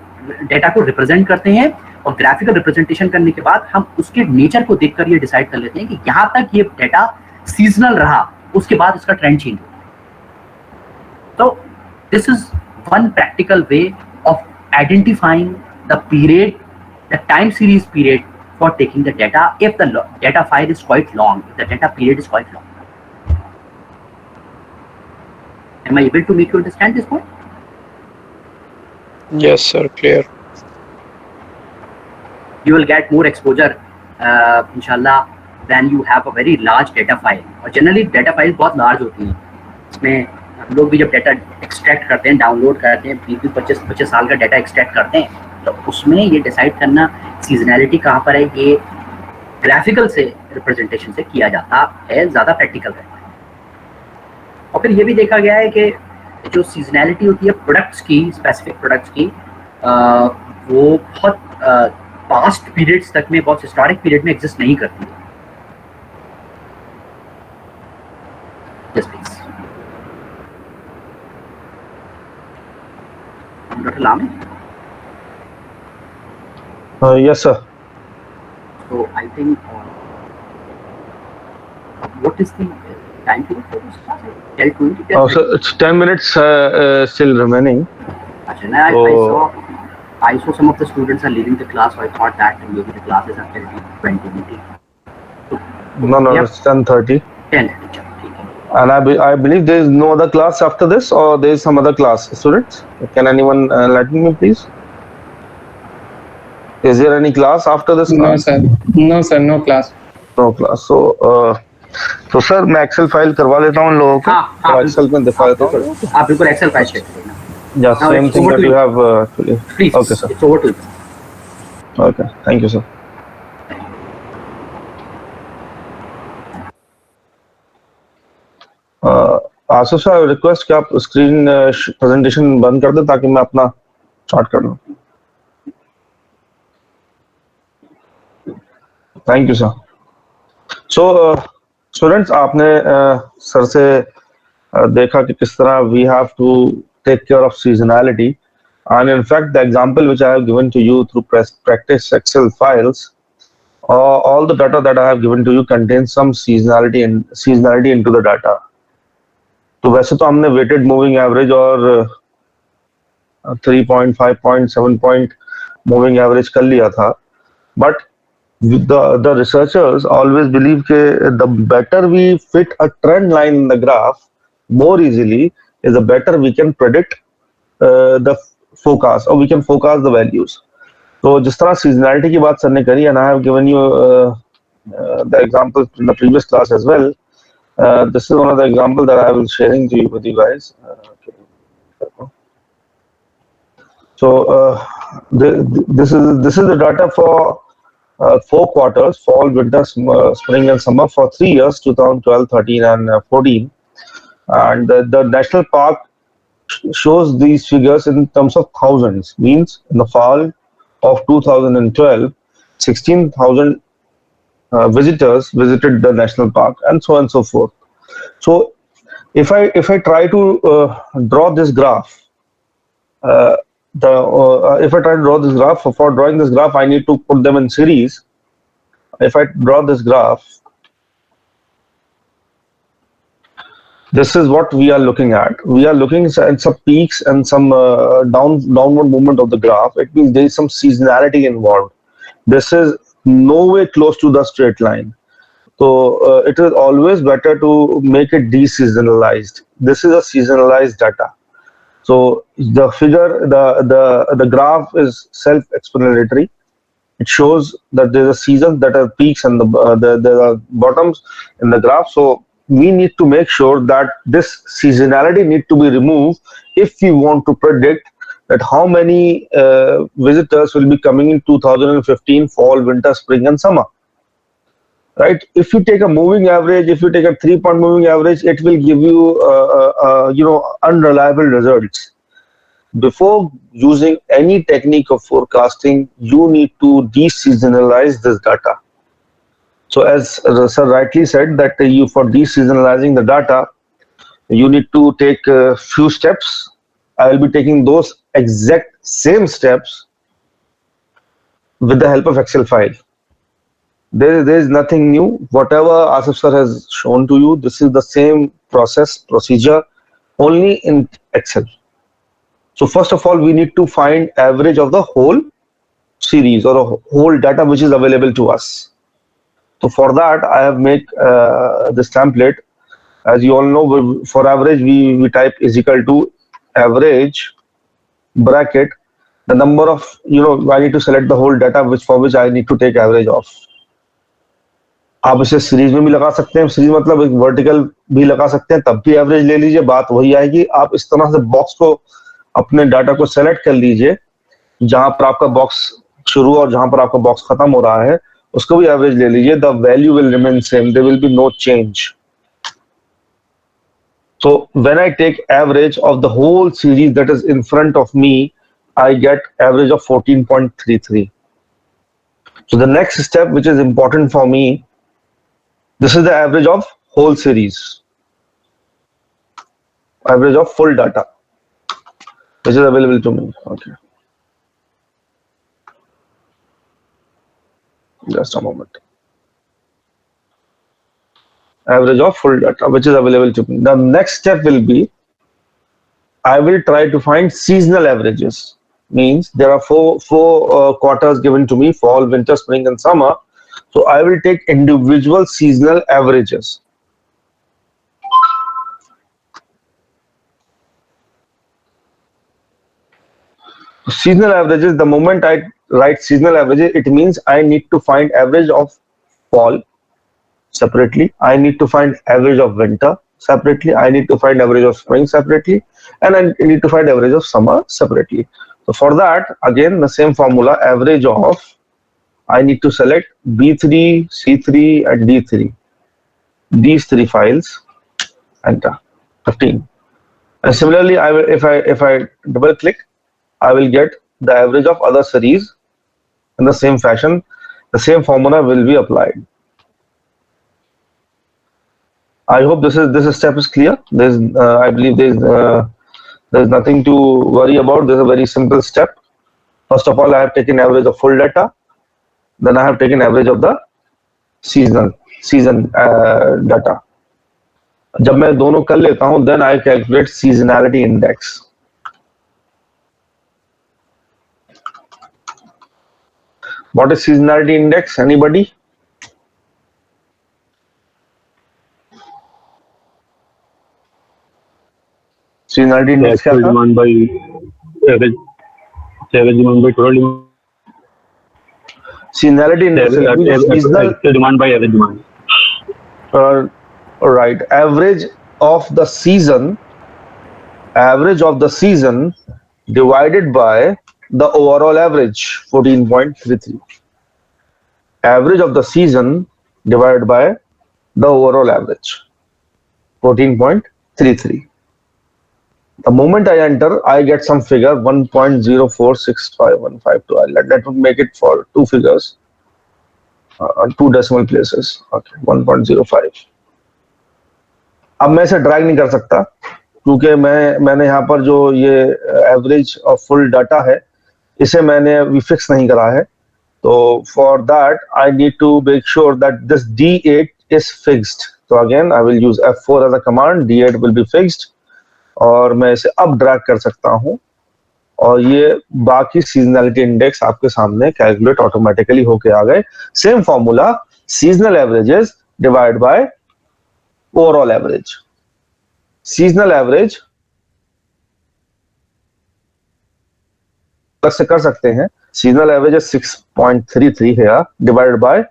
S2: data को represent करते हैं और graphical representation करने के बाद हम उसके नेचर को देखकर ये डिसाइड कर लेते हैं कि यहाँ तक ये डेटा सीजनल रहा, उसके बाद इसका ट्रेंड चेंज हो. तो this is one practical way of identifying the period, the time series period for taking the data if the data file is quite long, if the data period is quite long. Am I able to make you understand this point?
S5: Yes, sir. Clear.
S2: You will get more exposure, inshallah, when you have a very large data file. और generally data files बहुत large होती हैं. इसमें हम लोग भी जब data extract करते हैं, download करते हैं, 20-25 साल का data extract करते हैं, तो उसमें ये डिसाइड करना सीजनैलिटी कहाँ पर है, ये ग्राफिकल से रिप्रेजेंटेशन से किया जाता है, ज़्यादा प्रैक्टिकल रहता है. और फिर ये भी देखा गया है कि जो सीजनैलिटी होती है प्रोडक्ट्स की, स्पेसिफिक प्रोडक्ट्स की, वो बहुत पास्ट पीरियड्स तक में, बहुत हिस्टोरिक पीरियड में एग्जिस्ट नहीं करती है. Yes please. डॉक्टर लामी.
S1: Yes, sir.
S2: So I think what is the time period for this class? 10-20?
S1: Oh, so it's 10 minutes still remaining.
S2: Actually, I saw some of the students are leaving the class, so I thought that maybe the class is until 20.
S1: No, it's 10:30.
S2: 10:30.
S1: And I believe there is no other class after this, or there is some other class. Students, can anyone enlighten me, please? Is there any class after this class?
S8: No sir, no class.
S1: No class. So sir, मैं Excel file करवा लेता हूँ लोगों को.
S2: हाँ,
S1: Excel में दिखा देता हूँ.
S2: आप बिल्कुल एक्सेल फाइल चेक करें.
S1: Yeah, same thing that you have actually.
S2: Please.
S1: Okay, sir.
S2: It's over to you.
S1: Okay, thank you, sir. Asif sir, I request कि आप स्क्रीन प्रेजेंटेशन बंद कर दें ताकि मैं अपना स्टार्ट कर लूँ. Thank you sir. So students, आपने सर से देखा कि किस तरह we have to take care of seasonality, and in fact the example which I have given to you through practice Excel files, all the data that I have given to you contains some seasonality into the data. तो वैसे तो हमने weighted moving average और 3 point, 5 point, 7 point moving average कर लिया था, but the researchers always believe that the better we fit a trend line in the graph more easily is the better we can predict the forecast, or we can forecast the values. So जिस तरह seasonality की बात sir ने करी, and I have given you the example in the previous class as well. This is one of the examples that I will sharing to you with you guys. So this is the data for 4 quarters, fall, winter, spring and summer for 3 years, 2012, 13 and 14. And the national park shows these figures in terms of thousands. Means in the fall of 2012, 16,000 visitors visited the national park, and so on and so forth. So if I try to draw this graph, if I try to draw this graph, for drawing this graph I need to put them in series. If I draw this graph, this is what we are looking at. We are looking at some peaks and some downward movement of the graph. It means there is some seasonality involved. This is no way close to the straight line. So it is always better to make it deseasonalized. This is a seasonalized data. So the figure, the graph is self-explanatory. It shows that there are seasons that are peaks and there are bottoms in the graph. So we need to make sure that this seasonality need to be removed if we want to predict that how many visitors will be coming in 2015 fall, winter, spring, and summer. Right? If you take a moving average, if you take a 3-point moving average, it will give you unreliable results. Before using any technique of forecasting, you need to deseasonalize this data. So as sir rightly said, that you for deseasonalizing the data, you need to take a few steps. I will be taking those exact same steps with the help of Excel file. There is nothing new. Whatever Asif sir has shown to you, this is the same procedure, only in Excel. So first of all, we need to find average of the whole series or a whole data which is available to us. So for that, I have made this template. As you all know, for average, we type is equal to average bracket the number of, I need to select the whole data for which I need to take average of. आप इसे series में भी लगा सकते हैं, series मतलब एक vertical भी लगा सकते हैं, तब भी एवरेज ले लीजिए. बात वही आएगी. आप इस तरह से बॉक्स को, अपने डाटा को सेलेक्ट कर लीजिए, जहां पर आपका बॉक्स शुरू और जहां पर आपका बॉक्स खत्म हो रहा है, उसको भी एवरेज ले लीजिए. The value will remain same, there will be no change. So when I take average of the whole series that is in front of me, I get average of 14.33. So the next step, which is important for me, this is the average of whole series, average of full data, which is available to me. Okay. Just a moment. Average of full data, which is available to me. The next step will be, I will try to find seasonal averages. Means there are four quarters given to me: fall, winter, spring, and summer. So I will take individual seasonal averages. Seasonal averages, the moment I write seasonal averages, it means I need to find average of fall separately, I need to find average of winter separately, I need to find average of spring separately, and I need to find average of summer separately. So for that, again, the same formula, average of, I need to select B3, C3, and D3. These three files, enter 15. And similarly, I will, if I double click, I will get the average of other series in the same fashion. The same formula will be applied. I hope this step is clear. I believe there's nothing to worry about. This is a very simple step. First of all, I have taken average of full data. Then I have taken average of the season data. जब मैं दोनों कर लेता हूं, then I calculate seasonality index. What is seasonality index? Anybody? Seasonality index क्या था?
S6: Demand by average demand by total demand.
S1: Seasonality index is seasonal
S6: demand by average demand.
S1: Right. Average of the season divided by the overall average, 14.33. Average of the season divided by the overall average, 14.33. The moment I enter, I get some figure 1.0465152. That would make it for two figures, two decimal places. Okay, 1.05. अब मैं इसे drag नहीं कर सकता क्योंकि मैंने यहाँ पर जो ये एवरेज ऑफ फुल डाटा है इसे मैंने अभी फिक्स नहीं करा है. तो for that I need to make sure that this D8 is fixed. तो again I will use F4 as a command. D8 will be fixed और मैं इसे अब ड्रैग कर सकता हूं और ये बाकी सीजनलिटी इंडेक्स आपके सामने कैलकुलेट ऑटोमेटिकली होके आ गए. Same formula, seasonal averages divide by overall average. Seasonal average अलग से कर सकते हैं. सीजनल एवरेज है 6.33 है डिवाइडेड बाय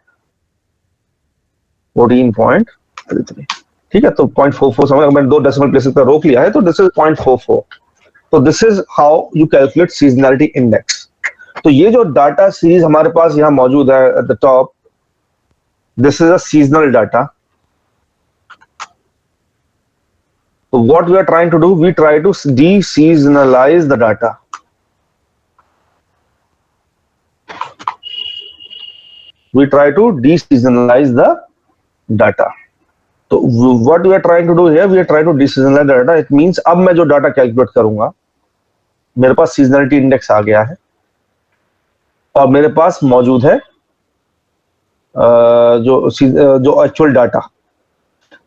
S1: 14.33. ठीक है, तो 0.44 समझ, मैंने 2 डेसिमल प्लेसेस का रोक लिया है, तो दिस इज 0.44. तो this is how you calculate seasonality index. तो ये जो डाटा सीरीज हमारे पास यहाँ मौजूद है at the top, this is a seasonal data. So what we are trying to do, we try to de-seasonalize the data. We try to de-seasonalize the data. So what we are trying to do here, we are trying to de-seasonalize the data. It means अब मैं जो data calculate करूंगा, मेरे पास seasonality index आ गया है और मेरे पास मौजूद है जो एक्चुअल डाटा.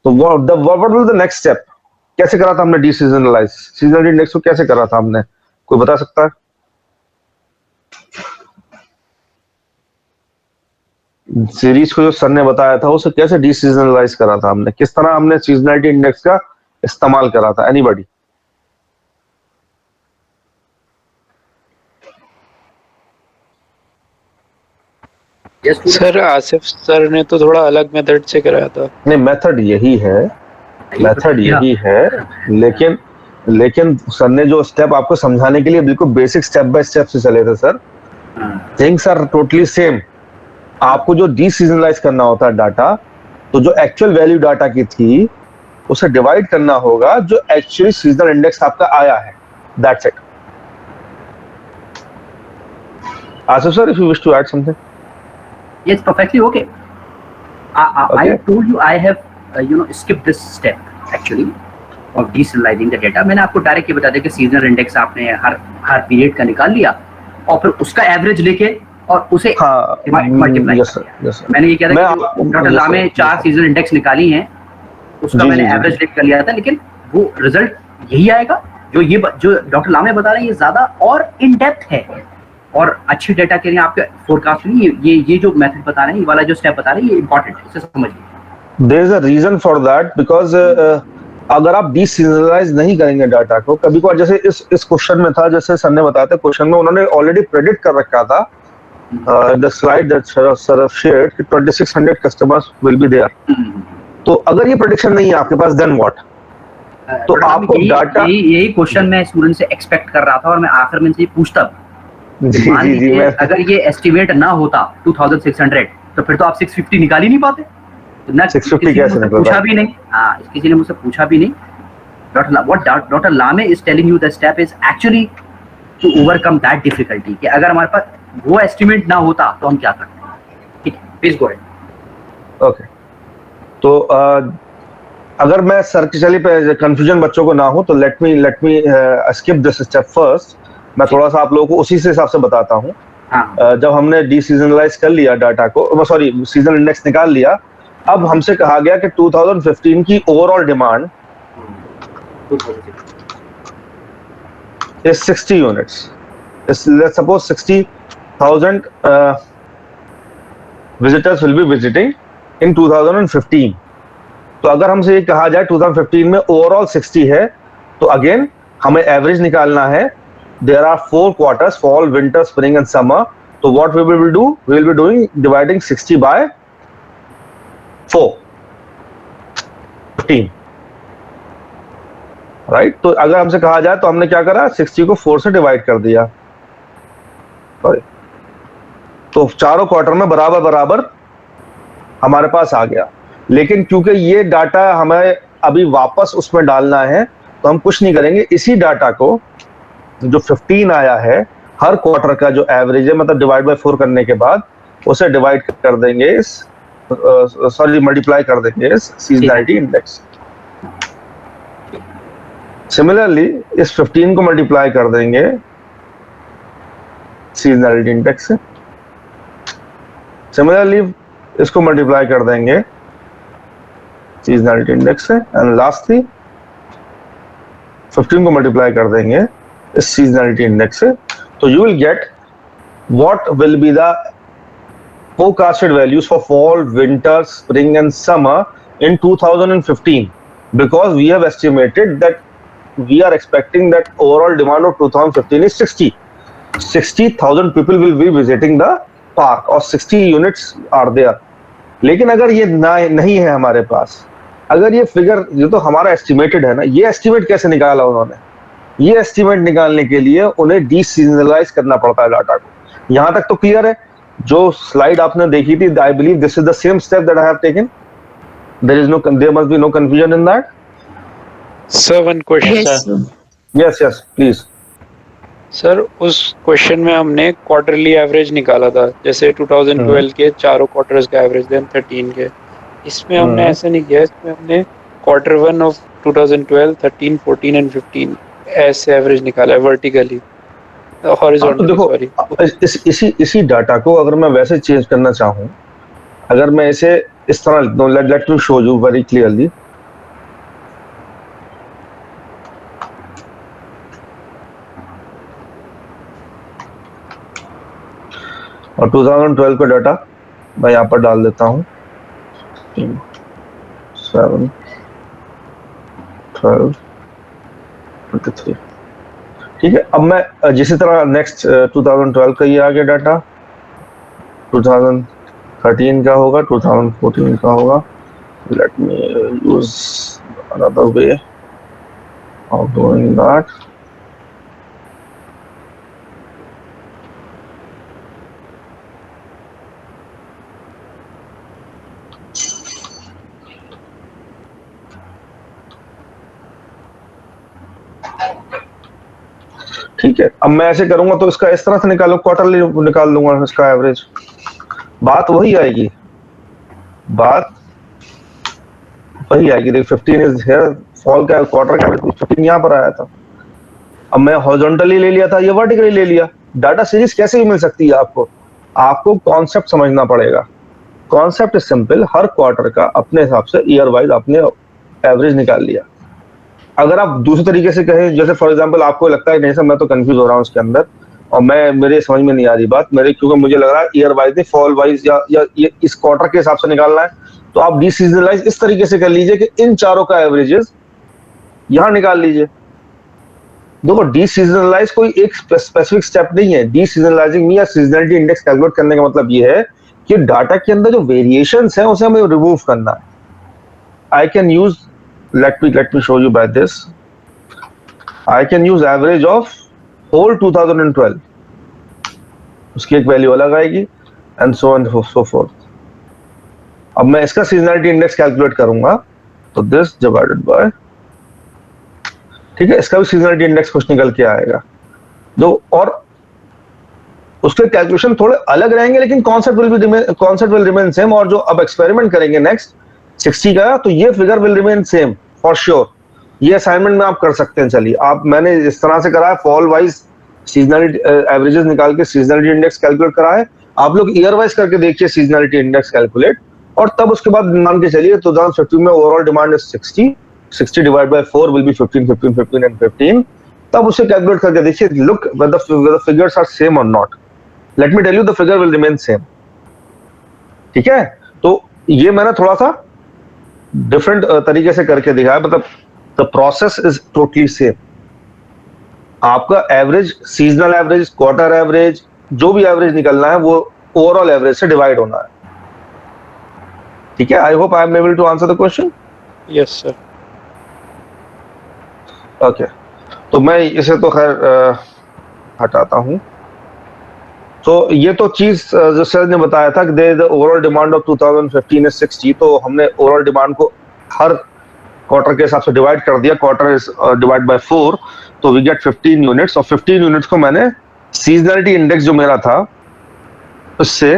S1: तो what will the next step? कैसे करा था हमने डीसीजनलाइज सीजनल इंडेक्स को, कैसे करा था हमने, कोई बता सकता है? सीरीज को जो सर ने बताया था उसे कैसे डीसीजनलाइज करा था हमने, किस तरह हमने सीजनलिटी इंडेक्स का इस्तेमाल करा था? एनीबॉडी?
S5: सर आसिफ सर ने तो थोड़ा अलग मेथड से कराया था.
S1: नहीं, मेथड यही है, लेकिन सर ने जो स्टेप आपको समझाने के लिए बिल्कुल बेसिक स्टेप बाय स्टेप से चले थे sir. Things are totally same. आपको जो डीसीजनलाइज करना होता है डाटा, तो जो एक्चुअल वैल्यू डाटा की थी उसे डिवाइड करना होगा जो एक्चुअली सीजनल इंडेक्स आपका आया है. That's it. Asif sir, if you wish to add something.
S2: Yes, perfectly okay. I told you I have skipped this step actually of deserializing the data. मैंने आपको डायरेक्ट ये बता दिया कि सीजनल इंडेक्स आपने हर पीरियड का निकाल लिया और फिर उसका एवरेज लेके और उसे मल्टीप्लाई किया. मैंने ये किया था कि डॉक्टर लामे 4 सीजनल इंडेक्स निकाली हैं, उसका मैंने एवरेज लेके कर लिया था, लेकिन वो रिजल्ट यही आएगा जो डॉक्टर लामे बता रहे हैं. ये ज्यादा और इन डेप्थ है और अच्छी डेटा के लिए आपके फोरकास्ट के लिए ये जो मेथड बता रहे हैं, ये वाला जो स्टेप बता रहे हैं, ये इंपॉर्टेंट है, इसे समझिए.
S1: There is a reason for that, because अगर आप डीसीजनलाइज नहीं करेंगे डाटा को, कभी कभार जैसे इस क्वेश्चन में था, जैसे सर ने बताया था, क्वेश्चन में उन्होंने ऑलरेडी प्रेडिक्ट कर रखा था the slide that sir have shared कि 2600 कस्टमर्स विल बी देयर. तो अगर ये प्रेडिक्शन नहीं है आपके पास, देन व्हाट? तो आपको डाटा,
S2: यही क्वेश्चन मैं स्टूडेंट से एक्सपेक्ट कर रहा था और मैं आखिर में इनसे पूछता, मान लीजिए अगर ये एस्टिमेट ना होता 2600, तो फिर तो आप 650 निकाल ही नहीं पाते. तो ना
S1: 650 कैसे निकल
S2: पूछा भी नहीं. किसी ने मुझसे पूछा भी नहीं. Doctor Lamay is telling you the step is actually to overcome that difficulty कि अगर हमारे पास वो एस्टिमेट ना होता तो हम क्या करते हैं. ठीक है, प्लीज गो अहेड.
S1: ओके. तो अगर मैं सर की चली पे कंफ्यूजन बच्चों को ना हो, तो let me skip this step first. मैं थोड़ा सा आप लोगों को उसी से हिसाब से बताता हूँ. जब हमने डीसीजनलाइज कर लिया डाटा को, सॉरी सीजनल इंडेक्स निकाल लिया, अब हमसे कहा गया कि 2015 की overall demand is 60 units. Let's suppose 60,000 visitors will be visiting in 2015. तो अगर हमसे ये कहा जाए 2015 में ओवरऑल 60 है, तो अगेन हमें एवरेज निकालना है. There are 4 quarters: fall, winter, spring and summer. So what we will do? We will be doing dividing 60 by 4. 15. Right. तो अगर हमसे कहा जाए तो हमने क्या करा, 60 को 4 से डिवाइड कर दिया. तो चारों क्वार्टर में बराबर हमारे पास आ गया. लेकिन क्योंकि ये डाटा हमें अभी वापस उसमें डालना है, तो हम कुछ नहीं करेंगे. इसी डाटा को जो 15 आया है, हर क्वार्टर का जो एवरेज है, मतलब डिवाइड बाय 4 करने के बाद उसे डिवाइड कर देंगे मल्टीप्लाई कर देंगे इस सीजनलिटी इंडेक्स. सिमिलरली इस 15 को मल्टीप्लाई कर देंगे सीजनलिटी इंडेक्स से. सिमिलरली इसको मल्टीप्लाई कर देंगे सीजनलिटी इंडेक्स से. एंड लास्टली 15 को मल्टीप्लाई कर देंगे इस सीजनलिटी इंडेक्स से. तो you will get what will be the forecasted values for fall, winter, spring and summer in 2015, because we have estimated that we are expecting that overall demand of 2015 is 60,000 people will be visiting the park और 60 units are there. लेकिन अगर ये नहीं है हमारे पास, अगर ये figure, ये तो हमारा एस्टिमेटेड है ना, ये एस्टिमेट कैसे निकाला उन्होंने? ये एस्टिमेट निकालने के लिए उन्हें डीसीजनलाइज करना पड़ता है डाटा को। यहां तक तो क्लियर है? जो स्लाइड आपने देखी थी, I believe this is the same step that I have taken. There must be no confusion in that.
S5: Sir one question.
S1: Yes yes please.
S5: Sir उस क्वेश्चन में हमने क्वार्टरली एवरेज निकाला था, जैसे 2012 के चारों क्वार्टर्स का एवरेज, देन 13 के. इसमें हमने ऐसा नहीं किया, इसमें हमने क्वार्टर वन ऑफ 2012, 13, 14 एंड 15 ऐसे एवरेज निकाला है वर्टिकली, हॉरिजॉन्टली.
S1: सॉरी, इसी डाटा को अगर मैं वैसे चेंज करना चाहूँ, अगर मैं इसे इस तरह लिख दूं, late me show you very clearly. और 2012 का डाटा मैं यहाँ पर डाल देता हूँ. 7, 12, 23. ठीक है. अब मैं जिसी तरह नेक्स्ट 2012 का ये आ गया डाटा, 2013 का होगा, 2014 का होगा. Late me use another way of doing that. ठीक है. अब मैं ऐसे करूंगा तो इसका इस तरह से निकालो, क्वार्टरली निकाल लूंगा इसका एवरेज. बात वही आएगी, बात वही आएगी. देख 15 इज हियर, फॉल का क्वार्टर का एवरेज 15 यहाँ पर आया था. अब मैं हॉरिजॉन्टली ले लिया था, ये वर्टिकली ले लिया. डाटा सीरीज कैसे भी मिल सकती है आपको? आपको कॉन्सेप्ट समझना पड़ेगा. Concept is simple. Her quarter का अपने हिसाब से ईयर वाइज आपने एवरेज निकाल लिया. अगर आप दूसरे तरीके से कहें, जैसे फॉर एग्जांपल आपको लगता है नहीं सर मैं तो कंफ्यूज हो रहा हूँ इसके अंदर, और मेरे समझ में नहीं आ रही बात मेरे, क्योंकि मुझे लग रहा है ईयर वाइज नहीं, फॉल वाइज या ये इस क्वार्टर के हिसाब से निकालना है, तो आप डीसीजनलाइज इस तरीके से कर लीजिए कि इन चारों का एवरेजेस यहां निकाल लीजिए. देखो डीसीजनलाइज कोई एक स्पेसिफिक स्टेप नहीं है. डीसीजनलाइजिंग या सीजनलिटी इंडेक्स कैलकुलेट करने का मतलब ये है कि डाटा के अंदर जो वेरिएशंस है उसे हमें रिमूव करना है. I can use let me show you by this. I can use average of whole 2012. उसकी एक वैल्यू अलग आएगी and so on so forth. अब मैं इसका सीजनलिटी इंडेक्स कैलकुलेट करूंगा तो this divided by, ठीक है, इसका भी सीजनलिटी इंडेक्स कुछ निकल के आएगा जो, और उसके कैलकुलेशन थोड़े अलग रहेंगे लेकिन कॉन्सेप्ट विल रिमेन सेम. और जो अब एक्सपेरिमेंट करेंगे नेक्स्ट 60 का, तो ये figure will remain same for sure. ये असाइनमेंट में आप कर सकते हैं. चलिए, आप मैंने इस तरह से करा है, फॉल वाइज सीजनलिटी एवरेजेस निकाल के सीजनलिटी इंडेक्स कैलकुलेट करा है. आप लोग ईयर वाइज करके देखिए सीजनलिटी इंडेक्स कैलकुलेट, और तब उसके बाद मान के चलिए 2015 में overall demand is 60 divide by 4 will be 15, 15, 15 and 15. तब उसे कैलकुलेट करके देखिए, look whether figures are same or not. Let me tell you the figure will remain same. ठीक है. तो ये मैंने थोड़ा सा डिफरेंट तरीके से करके दिखाया, मतलब the process is totally same. आपका average, seasonal average, quarter average, जो भी एवरेज निकलना है वो ओवरऑल एवरेज से डिवाइड होना है. ठीक है. I hope I am able to answer the question.
S5: Yes sir.
S1: Okay. तो मैं इसे तो खैर हटाता हूं. तो ये तो चीज जो सर ने बताया था कि the overall demand of 2015 is 60, तो हमने ओवरऑल डिमांड को हर क्वार्टर के हिसाब से डिवाइड कर दिया. क्वार्टर इज डिवाइड बाय 4, तो वी गेट 15 यूनिट्स. और 15 यूनिट्स को मैंने सीजनलिटी इंडेक्स जो मेरा था उससे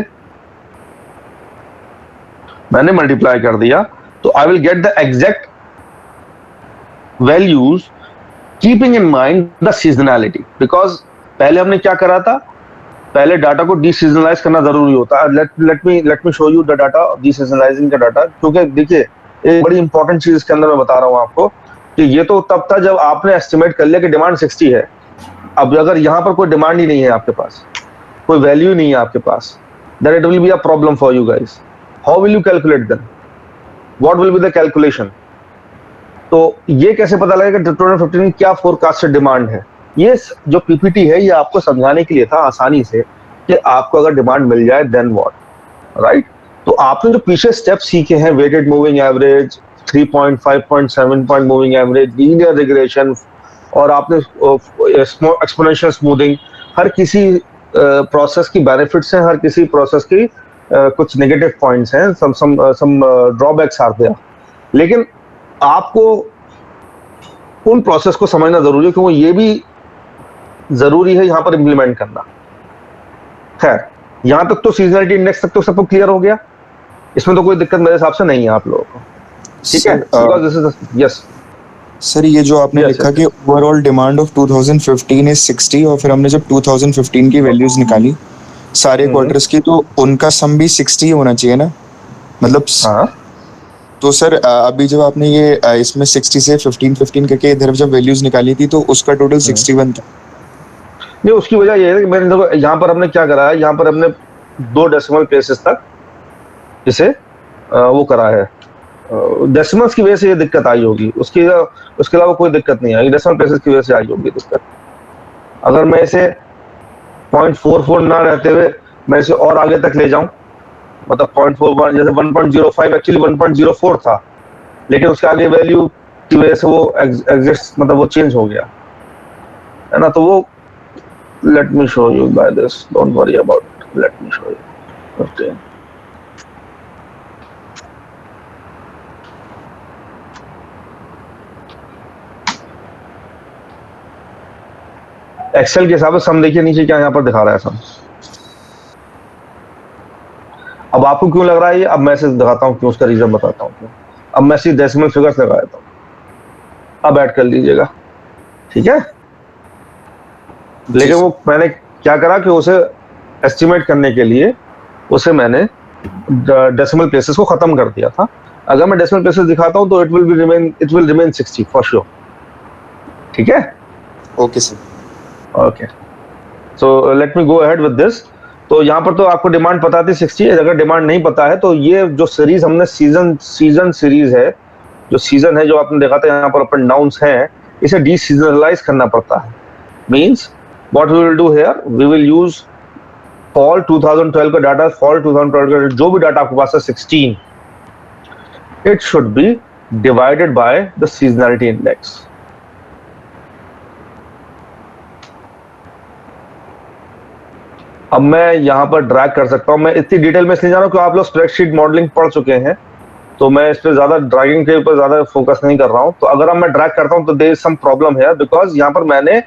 S1: मैंने मल्टीप्लाई कर दिया. तो I will get the exact values keeping in mind the seasonality. Because पहले हमने क्या करा था, पहले डाटा को डीसीजनलाइज करना जरूरी होता है. Let me show you the data, deseasonalizing का डाटा, क्योंकि देखिए एक बड़ी इंपॉर्टेंट चीज इसके अंदर मैं बता रहा हूं आपको कि ये तो तब था जब आपने एस्टिमेट कर लिया कि डिमांड 60 है. अब अगर यहां पर कोई डिमांड ही नहीं है आपके पास, कोई वैल्यू नहीं है आपके पास, then it will be a problem for you guys. How will you calculate then? What will be the calculation? तो ये कैसे पता लगेगा 2015 में क्या फोरकास्टेड डिमांड है? ये जो पीपीटी है ये आपको समझाने के लिए था आसानी से कि आपको अगर डिमांड मिल जाए देन व्हाट, राइट? तो आपने जो पीछे स्टेप सीखे हैं, weighted moving average, 3 point, 5 point, 7 point moving average, linear regression, और आपने एक्सपोनेंशियल स्मूथिंग, हर किसी प्रोसेस की बेनिफिट्स हैं, हर किसी प्रोसेस की कुछ नेगेटिव पॉइंट्स हैं, सम ड्रॉबैक्स आर देयर, लेकिन आपको उन प्रोसेस को समझना जरूरी है, क्योंकि ये भी जरूरी है यहाँ पर इम्प्लीमेंट करना। खैर, यहाँ तक तो सीजनलिटी इंडेक्स तक तो सबको क्लियर हो गया, इसमें तो कोई दिक्कत मेरे हिसाब से नहीं है आप लोगों को, ठीक है? Because this is yes
S9: sir, ये जो आपने लिखा कि ओवरऑल डिमांड ऑफ 2015 इज 60, और फिर हमने जब 2015 की वैल्यूज निकाली सारे क्वार्टर्स की, तो उनका सम भी 60 होना चाहिए ना, मतलब
S1: हाँ।
S9: तो सर अभी जब आपने ये इसमें 60 से 15 करके इधर जब वैल्यूज निकाली थी तो उसका टोटल 61 था।
S1: नहीं, उसकी वजह ये है कि मैंने देखो यहाँ पर हमने क्या करा है, यहाँ पर हमने 2 डेसिमल प्लेसेस तक इसे वो करा है, डेसिमल्स की वजह से ये दिक्कत आई होगी, उसके अलावा कोई दिक्कत नहीं आई, डेसिमल प्लेसेस की वजह से आई होगी दिक्कत। अगर मैं इसे 0.44 ना रहते हुए मैं इसे और आगे तक ले जाऊं, मतलब 0.41, जैसे 1.05 एक्चुअली 1.04 था, लेकिन उसके आगे वैल्यू की वजह से वो एग्जिस्ट, मतलब वो चेंज हो गया है ना, तो वो let me show you by this, don't worry about it, let me show you, okay. Excel के हिसाब से सम देखिए नीचे क्या यहाँ पर दिखा रहा है सम। अब आपको क्यों लग रहा है ये, अब मैं इसे दिखाता हूँ क्यों, उसका रीजन बताता हूँ क्यों। अब मैं सिर्फ डेसिमल फिगर्स लगा देता हूँ, अब ऐड कर लीजिएगा, ठीक है? लेकिन वो मैंने क्या करा कि उसे एस्टिमेट करने के लिए उसे मैंने डेसिमल प्लेसेस को खत्म कर दिया था। अगर मैं डेसिमल प्लेसेस दिखाता हूं तो it will remain 60 for sure, ठीक है?
S9: Okay sir,
S1: okay, so let me go ahead with this. तो यहाँ पर तो आपको डिमांड पता थी 60, अगर डिमांड नहीं पता है तो ये जो सीरीज हमने सीजन सीरीज है, जो सीजन है जो आपने देखा था यहाँ पर अप एंड डाउन्स हैं, इसे डीसीजनलाइज करना पड़ता है। Means what we will do here, we will use fall 2012 का डाटा, fall 2012 का जो भी डाटा आपके पास है 16, it should be divided by the seasonality index. अब मैं यहाँ पर ड्रैग कर सकता हूँ, मैं इतनी डिटेल में इसलिए जा रहा हूँ कि आप लोग स्प्रेडशीट मॉडलिंग पढ़ चुके हैं, तो मैं इस पर ज्यादा ड्रैगिंग के ऊपर ज्यादा फोकस नहीं कर रहा हूँ। तो अगर अब मैं ड्रैग करता हूँ तो देयर इज सम प्रॉब्लम है, बिकॉज यहाँ पर मैंने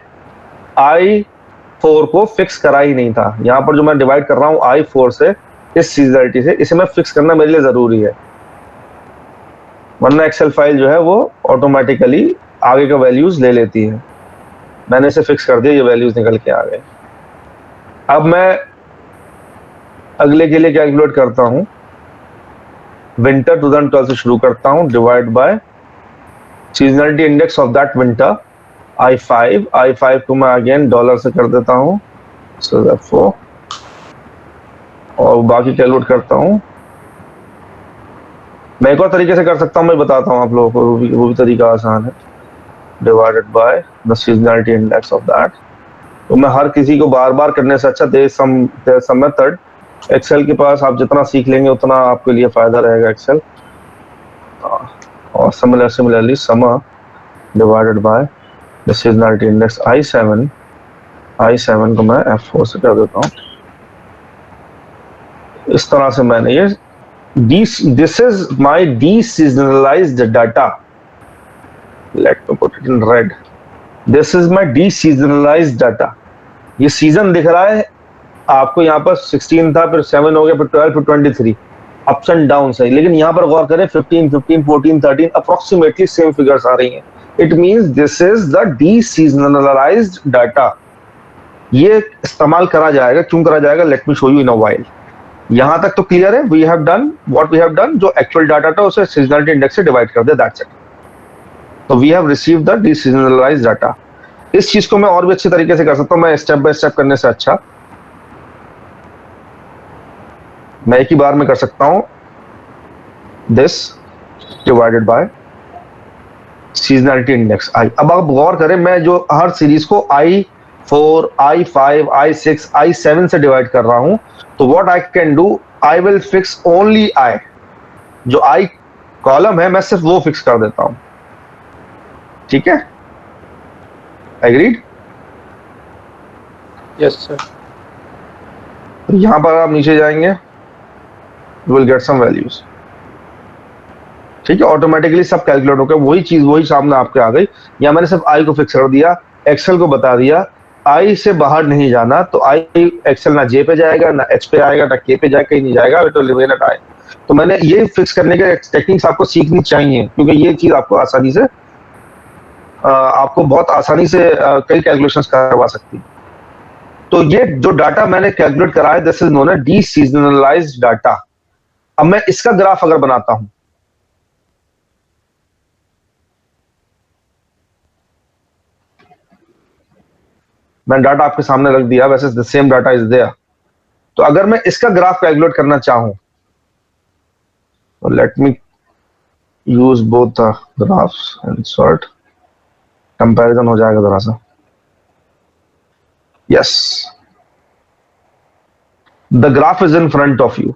S1: I4 को फिक्स करा ही नहीं था। यहाँ पर जो मैं डिवाइड कर रहा हूँ I4 से, इस सीजनलिटी से, इसे मैं फिक्स करना मेरे लिए जरूरी है, वरना एक्सेल फाइल जो है वो ऑटोमेटिकली आगे का वैल्यूज ले लेती है। मैंने इसे फिक्स कर दिया, ये वैल्यूज निकल के आ गए। अब मैं अगले के लिए कैलकुलेट करता हूँ, विंटर 2012 से शुरू करता हूँ, divide by seasonality index of that winter I5 को मैं अगेन डॉलर से कर देता हूँ, so therefore, और बाकी कैलकुलेट करता हूँ। मैं एक और तरीके से कर सकता हूँ, मैं बताता हूँ आप लोगों को, वो भी तरीका आसान है, divided by the seasonality index of that. तो मैं हर किसी को बार बार करने से अच्छा देयर सम मेथड, एक्सेल के पास आप जितना सीख लेंगे उतना आपके लिए फायदा रहेगा एक्सेल। और similarly some divided by the seasonality index I7 को मैं F4 से कर देता हूँ। इस तरह से मैंने ये this is my deseasonalized data, let me put it in red, this is my deseasonalized data. ये सीजन दिख रहा है आपको, यहाँ पर 16 था, फिर 7 हो गया, फिर 12, फिर 23, अप्स एंड डाउन है, लेकिन यहाँ पर गौर करें 15, 14, 13 अप्रोक्सीमेटली सेम फिगर्स आ रही हैं। It means this is the deseasonalized data. ये इस्तेमाल करा जाएगा, क्यों करा जाएगा? Let me show you in a while. यहाँ तक तो क्लियर है, we have done what we have done, जो एक्चुअल डाटा था उसे सीजनलिटी इंडेक्स से डिवाइड कर दिया, that's it. तो we have received the deseasonalized data. इस चीज को मैं और भी अच्छे तरीके से कर सकता हूँ, मैं स्टेप बाय स्टेप करने से अच्छा मैं एक ही बार में कर सकता हूँ, this divided by seasonality index I। अब आप गौर करें, मैं जो हर सीरीज को I4, I5, I6, I7 से डिवाइड कर रहा हूं, तो what I can do, I will fix only I, जो I कॉलम है मैं सिर्फ वो फिक्स कर देता हूं, ठीक है? एग्रीड?
S5: Yes sir.
S1: यहां पर आप नीचे जाएंगे, you will get some values, ठीक है? ऑटोमेटिकली सब कैलकुलेट होकर वही चीज वही सामने आपके आ गई। या मैंने सिर्फ आई को फिक्स कर दिया, एक्सेल को बता दिया आई से बाहर नहीं जाना, तो आई एक्सेल ना जे पे जाएगा ना एच पे आएगा ना के पे जाएगा, कहीं नहीं जाएगा, इट विल रिमेन एट आई। तो मैंने ये फिक्स करने के टेक्निक्स आपको सीखनी चाहिए, क्योंकि ये चीज आपको आसानी से आपको बहुत आसानी से कई कैलकुलेशंस करवा सकती है। तो ये जो डाटा मैंने कैलकुलेट करा है, this is known as deseasonalized data. अब मैं इसका ग्राफ अगर बनाता हूं, मैंने डाटा आपके सामने रख दिया, वैसे the same data is there. तो अगर मैं इसका ग्राफ कैलकुलेट करना चाहूं, तो let me use both the graphs and sort, comparison हो जाएगा जरा सा। Yes, the graph is in front of you,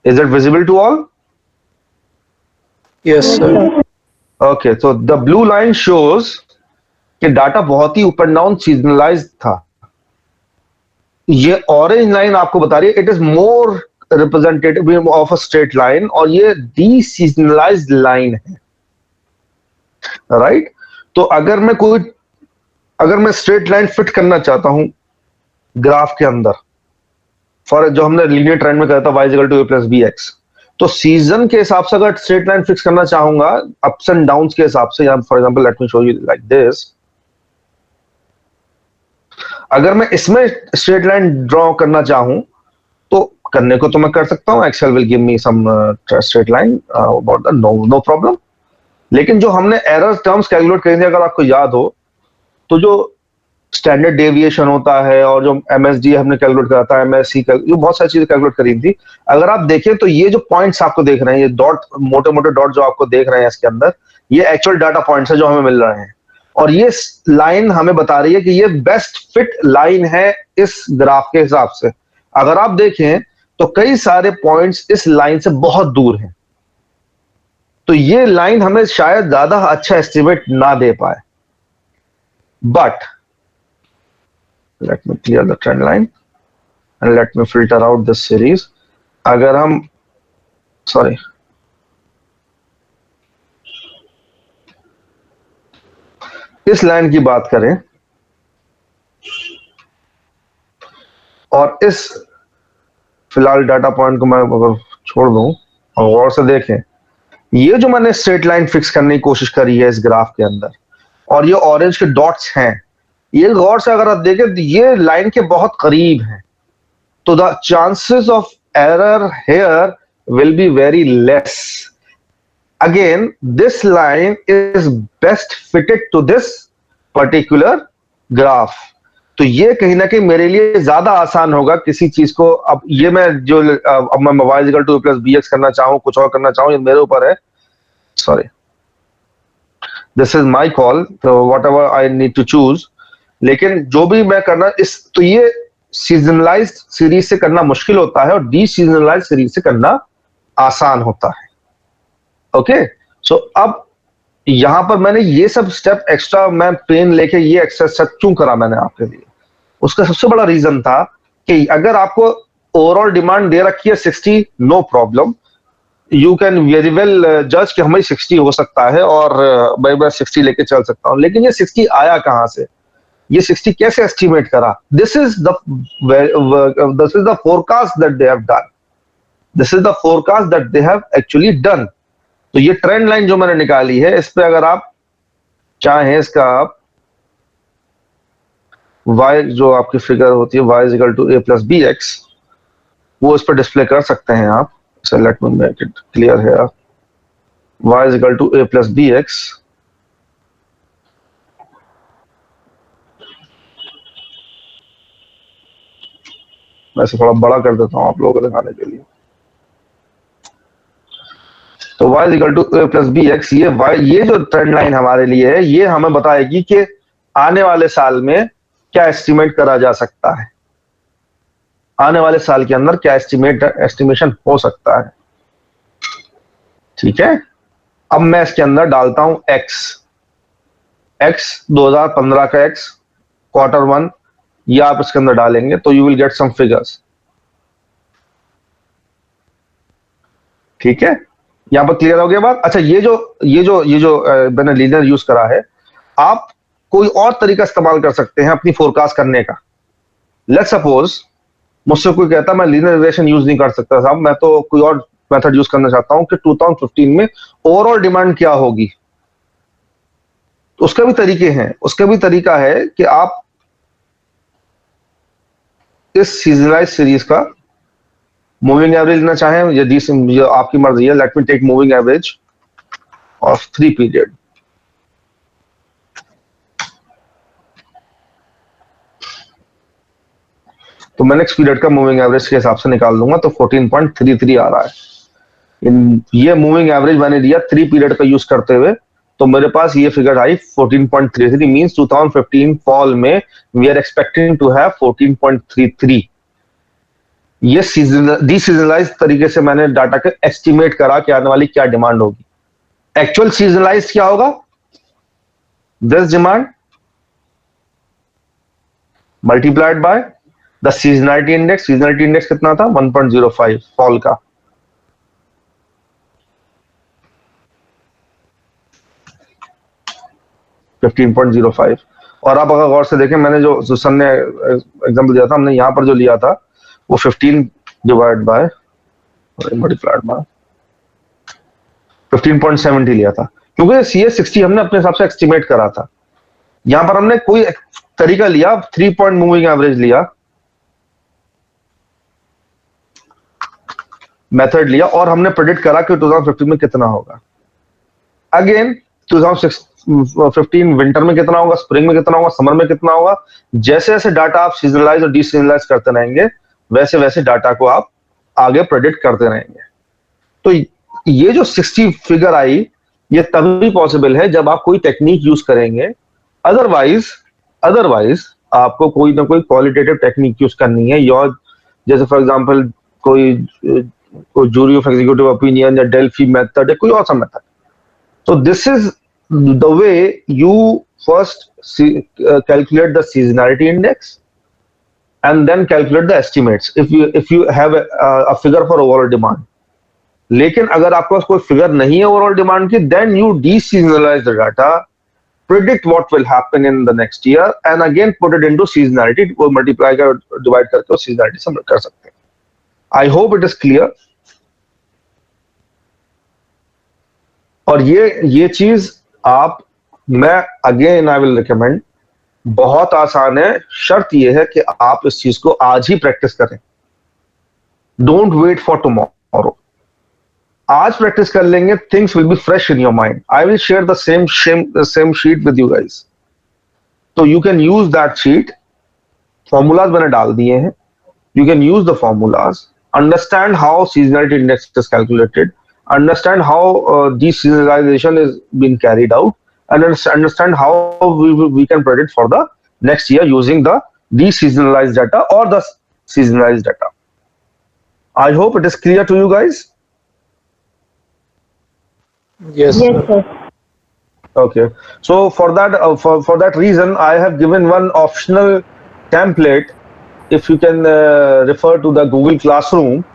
S1: is it visible to all?
S5: Yes sir.
S1: Okay, so the blue line shows कि डाटा बहुत ही अप एंड डाउन सीजनलाइज्ड था। ये ऑरेंज लाइन आपको बता रही है it is more representative of a straight line, और ये डीसीजनलाइज्ड लाइन है, राइट? तो अगर मैं स्ट्रेट लाइन फिट करना चाहता हूं ग्राफ के अंदर, फॉर जो हमने लीनियर ट्रेंड में कहा था y = a + bx, तो सीजन के हिसाब से अगर स्ट्रेट लाइन फिक्स करना चाहूंगा अप्स एंड डाउन्स के हिसाब से, या for example let me show you like this, अगर मैं इसमें स्ट्रेट लाइन ड्रॉ करना चाहूं तो करने को तो मैं कर सकता हूं, Excel will give me some straight line about the no problem. लेकिन जो हमने एरर टर्म्स कैलकुलेट करेंगे, अगर आपको याद हो, तो जो स्टैंडर्ड डेविएशन होता है और जो एमएसडी हमने कैलकुलेट करा था, एमएससी जो बहुत सारी चीजें कैलकुलेट करी थी, अगर आप देखें तो ये जो पॉइंट्स आपको देख रहे हैं, ये डॉट, मोटे मोटे डॉट जो आपको देख रहे हैं इसके अंदर, ये एक्चुअल डाटा पॉइंट्स है जो हमें मिल रहे हैं। और ये लाइन हमें बता रही है कि ये बेस्ट फिट लाइन है इस ग्राफ के हिसाब से। अगर आप देखें तो कई सारे पॉइंट्स इस लाइन से बहुत दूर हैं, तो ये लाइन हमें शायद ज्यादा अच्छा एस्टिमेट ना दे पाए। But let me clear the trend line and let me filter out this series. अगर हम इस लाइन की बात करें और इस फिलहाल डाटा पॉइंट को मैं अगर छोड़ दूं और गौर से देखें, ये जो मैंने स्ट्रेट लाइन फिक्स करने की कोशिश करी है इस ग्राफ के अंदर, और ये ऑरेंज के डॉट्स हैं, ये गौर से अगर आप देखें तो ये लाइन के बहुत करीब हैं, तो the chances of error here will be very less. Again this line is best fitted to this particular graph, तो ये कहीं ना कहीं मेरे लिए ज्यादा आसान होगा किसी चीज को। अब ये मैं जो अब मैं y = a + bx करना चाहूं, कुछ और करना चाहूं, ये मेरे ऊपर है, sorry, this is my call, whatever I need to choose. लेकिन जो भी मैं करना तो ये सीजनलाइज्ड सीरीज से करना मुश्किल होता है और डीसीजनलाइज्ड सीरीज से करना आसान होता है। ओके, सो अब यहां पर मैंने ये सब स्टेप एक्स्ट्रा मैं पेन लेके ये एक्स्ट्रा स्टेप क्यों करा मैंने आपके लिए, उसका सबसे बड़ा रीजन था कि अगर आपको ओवरऑल डिमांड दे रखी है 60, no problem, you can very well जज कि हमें 60 हो सकता है और मैं 60 लेके चल सकता हूं। लेकिन ये 60 आया कहां से, ये 60 कैसे एस्टिमेट करा? This is the forecast that they have done, this is the forecast that they have actually done. तो ये ट्रेंड लाइन जो मैंने निकाली है, इस पे अगर आप चाहें इसका आप y जो आपकी फिगर होती है y = a + bx, वो इस पर डिस्प्ले कर सकते हैं आप। So let me make it clear here. Y = a + bx. मैं इसे थोड़ा बड़ा कर देता हूं आप लोगों को दिखाने के लिए। तो y = a + bx, ये जो ट्रेंड लाइन हमारे लिए है, ये हमें बताएगी कि आने वाले साल में क्या एस्टिमेट करा जा सकता है, आने वाले साल के अंदर क्या एस्टिमेशन हो सकता है। ठीक है, अब मैं इसके अंदर डालता हूं x 2015 का x Q1, ये आप इसके अंदर डालेंगे तो you will get some figures. ठीक है, यहां पर क्लियर हो गया बात। अच्छा, ये जो मैंने लीनियर यूज करा है, आप कोई और तरीका इस्तेमाल कर सकते हैं अपनी फोरकास्ट करने का। लेट्स सपोज मुझसे कोई कहता मैं लीनियर रिग्रेशन यूज नहीं कर सकता साहब, मैं तो कोई और मेथड यूज करना चाहता हूं कि 2015 में ओवरऑल डिमांड क्या होगी। तो उसका भी तरीके हैं, उसका भी तरीका है कि आप इस सीजनलाइज सीरीज का मूविंग एवरेज लेना चाहें, यदि आपकी मर्जी है। Let me take moving average of 3 period. तो मैं नेक्स्ट पीरियड का मूविंग एवरेज के हिसाब से निकाल लूंगा, तो 14.33 आ रहा है। ये मूविंग एवरेज मैंने लिया 3 पीरियड का यूज करते हुए, तो मेरे पास ये फिगर आई 14.33 मींस 2015 फॉल में we are expecting to have 14.33। ये डीसीजनलाइज तरीके से मैंने डाटा के एस्टिमेट करा कि आने वाली क्या डिमांड होगी। एक्चुअल सीजनलाइज क्या होगा, this demand multiplied by the seasonality index. Seasonality index कितना था, 1.05 फॉल का। $15.05। और आप अगर गौर से देखें, मैंने जो सर ने एग्जांपल दिया था, हमने यहां पर जो लिया था वो 15 डिवाइड बाय मल्टीप्लाइड बाय 15.70 लिया था, क्योंकि CS60 हमने अपने हिसाब से एस्टिमेट करा था। यहां पर हमने कोई तरीका लिया, 3 पॉइंट मूविंग एवरेज लिया, मेथड लिया, और हमने प्रेडिक्ट करा कि 2015 में कितना होगा। अगेन 2015 विंटर में कितना होगा, स्प्रिंग में कितना होगा, समर में कितना होगा। जैसे जैसे डाटा आप सीजनलाइज और डीसीजनलाइज करते रहेंगे, वैसे वैसे डाटा को आप आगे प्रेडिक्ट करते रहेंगे। तो ये जो 60 फिगर आई, ये तभी पॉसिबल है जब आप कोई टेक्निक यूज करेंगे। अदरवाइज आपको कोई ना कोई क्वालिटेटिव टेक्निक यूज करनी है, या जैसे फॉर एग्जांपल कोई जूरी ऑफ एग्जीक्यूटिव ओपिनियन या डेल्फी मेथड या कोई और सा method. So this is the way you first calculate the seasonality index and then calculate the estimates if you have a figure for overall demand. लेकिन अगर आपके पास कोई figure नहीं है ओवरऑल डिमांड की, then you deseasonalize the data, predict what will happen in the next year and again put it into seasonality, वो multiply कर divide करके seasonality से कर सकते हैं। I hope it is clear. और ये चीज आप, मैं अगेन आई विल रिकमेंड, बहुत आसान है। शर्त ये है कि आप इस चीज को आज ही प्रैक्टिस करें। Don't wait for tomorrow. आज प्रैक्टिस कर लेंगे, things will be fresh in your mind. I will share the same sheet with you guys, तो you can use that sheet. Formulas मैंने डाल दिए हैं, you can use the formulas, understand how seasonality index is calculated, understand how deseasonalization is being carried out, and understand how we can predict for the next year using the deseasonalized data or the seasonalized data. I hope it is clear to you guys.
S5: Yes, sir.
S1: Okay, so for that reason I have given one optional template. If you can refer to the Google Classroom,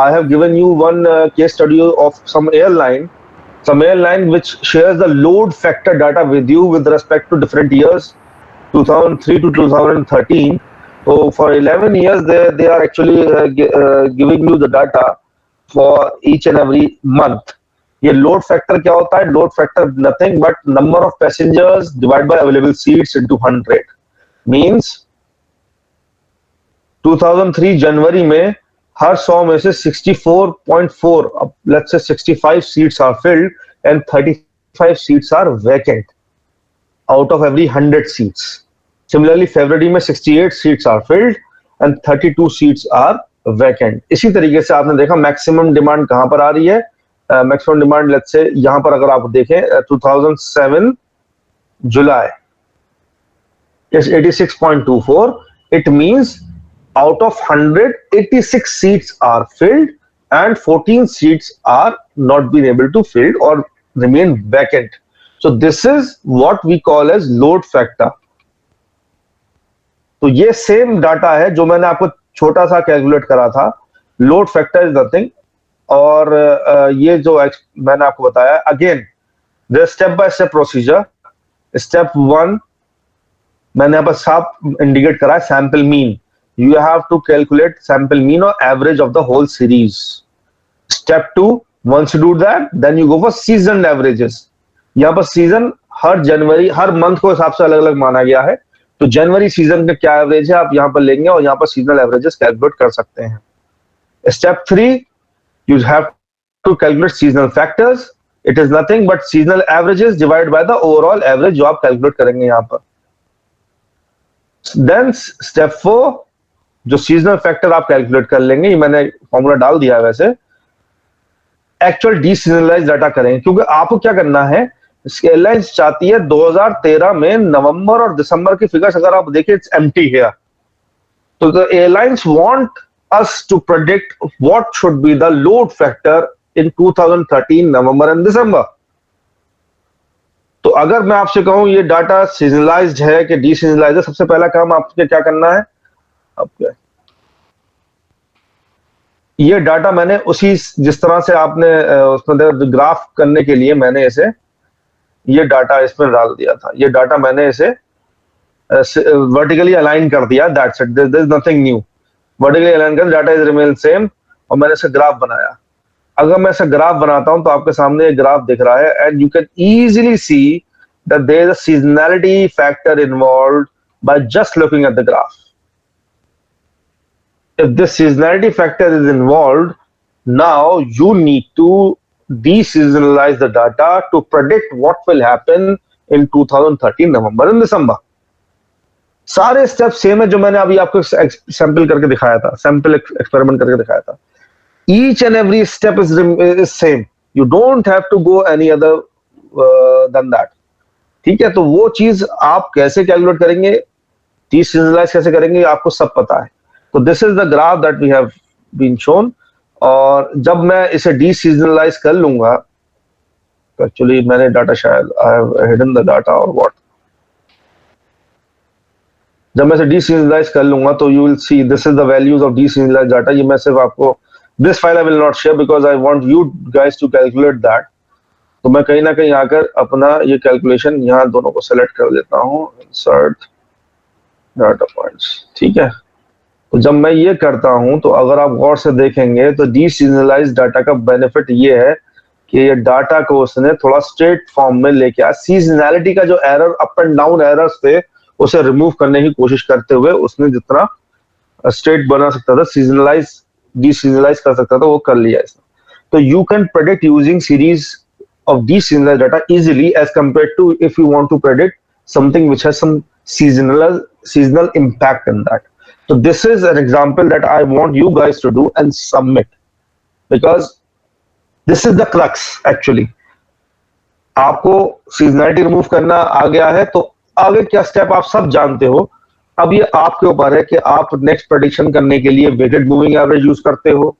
S1: I have given you one case study of some airline which shares the load factor data with you with respect to different years, 2003 to 2013. So for 11 years, they are actually giving you the data for each and every month. ये load factor क्या होता है? Load factor nothing but number of passengers divided by available seats into 100. Means 2003 जनवरी में हर 100 में से 64.4, let's say 65 seats are filled and 35 seats are vacant out of every 100 seats. Similarly, February में 68 seats are filled and 32 seats are vacant. इसी तरीके से आपने देखा maximum demand कहां पर आ रही है। मैक्सिमम डिमांड लेट्स से यहां पर अगर आप देखें 2007 जुलाई is 86.24. It means out of 100, 86 seats are filled and 14 seats are not been able to filled or remain vacant. So this is what we call as load factor. तो ये same data है जो मैंने आपको छोटा सा कैलकुलेट करा था. लोड फैक्टर इज नथिंग, और ये जो मैंने आपको बताया, again the step by step procedure. Step 1 मैंने यहाँ पर साफ इंडिकेट करा है, sample mean. You have to calculate sample mean or average of the whole series. Step 2, once you do that, then you go for season averages. यहाँ पर season हर जनवरी, हर month को हिसाब से अलग अलग माना गया है. तो जनवरी सीजन का क्या एवरेज है आप यहाँ पर लेंगे और यहाँ पर सीजनल एवरेजेस कैलकुलेट कर सकते हैं. Step 3, you have to calculate seasonal factors. It is nothing but seasonal averages divided by the overall average जो आप कैलकुलेट करेंगे यहाँ पर. Then step 4, जो सीजनल फैक्टर आप कैलकुलेट कर लेंगे, ये मैंने फॉर्मूला डाल दिया है. वैसे एक्चुअल डीसीजनलाइज डाटा करेंगे, क्योंकि आपको क्या करना है, एयरलाइंस चाहती है 2013 में नवंबर और दिसंबर की फिगर्स अगर आप देखिए, इट्स एम्प्टी हियर. तो the airlines want us to predict what should be the load factor in 2013 November and December. तो अगर मैं आपसे कहूं ये डाटा सीजनलाइज्ड है कि डीसीजनलाइज्ड है, सबसे पहला काम आपको क्या करना है, ये डाटा मैंने उसी जिस तरह से आपने उसमें ग्राफ करने के लिए मैंने इसे ये डाटा इसमें डाल दिया था. ये डाटा मैंने इसे वर्टिकली अलाइन कर दिया. That's it, there is nothing new. Vertically align कर, डाटा इज रिमेन सेम, और मैंने इसे ग्राफ बनाया. अगर मैं इसे ग्राफ बनाता हूं तो आपके सामने एक ग्राफ दिख रहा है, and you can easily see that there is a seasonality factor involved by just looking at the graph. If this seasonality factor is involved, now you need to deseasonalize the data to predict what will happen in 2013 November and December. सारे step same है जो मैंने अभी आपको sample करके दिखाया था, sample experiment करके दिखाया था. Each and every step is same. You don't have to go any other than that. ठीक है, तो वो चीज आप कैसे कैलकुलेट करेंगे, डीसीजनलाइज कैसे करेंगे, आपको सब पता है. तो this is the graph that we have been shown. और जब मैं इसे डीसीजनलाइज कर लूंगा, एक्चुअली मैंने डाटा शायद I have hidden the data और व्हाट, जब मैं इसे डीसीजनलाइज कर लूंगा तो you will see this is the values of deseasonalize data. ये मैं सिर्फ आपको, this file I will not share because I want you guys to calculate that. तो मैं कहीं ना कहीं आकर अपना ये कैलकुलेशन यहाँ दोनों को सेलेक्ट कर देता हूँ, इंसर्ट डाटा पॉइंट्स. ठीक है, तो जब मैं ये करता हूं तो अगर आप गौर से देखेंगे तो डीसीजनलाइज्ड डाटा का बेनिफिट ये है कि ये डाटा को उसने थोड़ा स्ट्रेट फॉर्म में लेके आया. सीजनैलिटी का जो error, up and down errors थे, उसे रिमूव करने की कोशिश करते हुए उसने जितना स्ट्रेट बना सकता था, सीजनलाइज डीसीजनलाइज कर सकता था, वो कर लिया इसने. तो you can predict using series of deseasonalized data easily as compare to if you want to predict something which has some seasonal impact in that. So this is an example that I want you guys to do and submit, because this is the crux actually. आपको seasonality remove करना आ गया है, तो आगे क्या step आप सब जानते हो. अब ये आपके ऊपर है कि आप नेक्स्ट प्रेडिक्शन करने के लिए वेटेड मूविंग एवरेज यूज करते हो,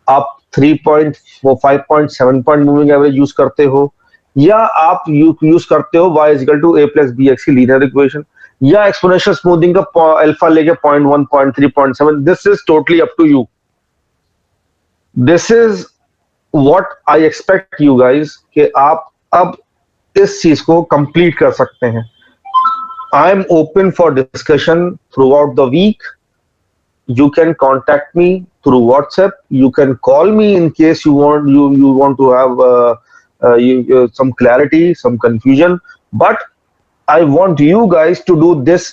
S1: आप 3 point 5.7 point moving average use करते हो, या आप यूज करते हो y equal to a plus bx की लीनियर इक्वेशन, या एक्सपोनेंशियल स्मूथिंग का अल्फा लेके 0.1 0.3 0.7. This is totally up to you. This is what I expect you guys कि आप अब इस चीज को कंप्लीट कर सकते हैं. I am open for discussion throughout the week. You can contact me through WhatsApp. You can call me in case you want to have some clarity, some confusion. But I want you guys to do this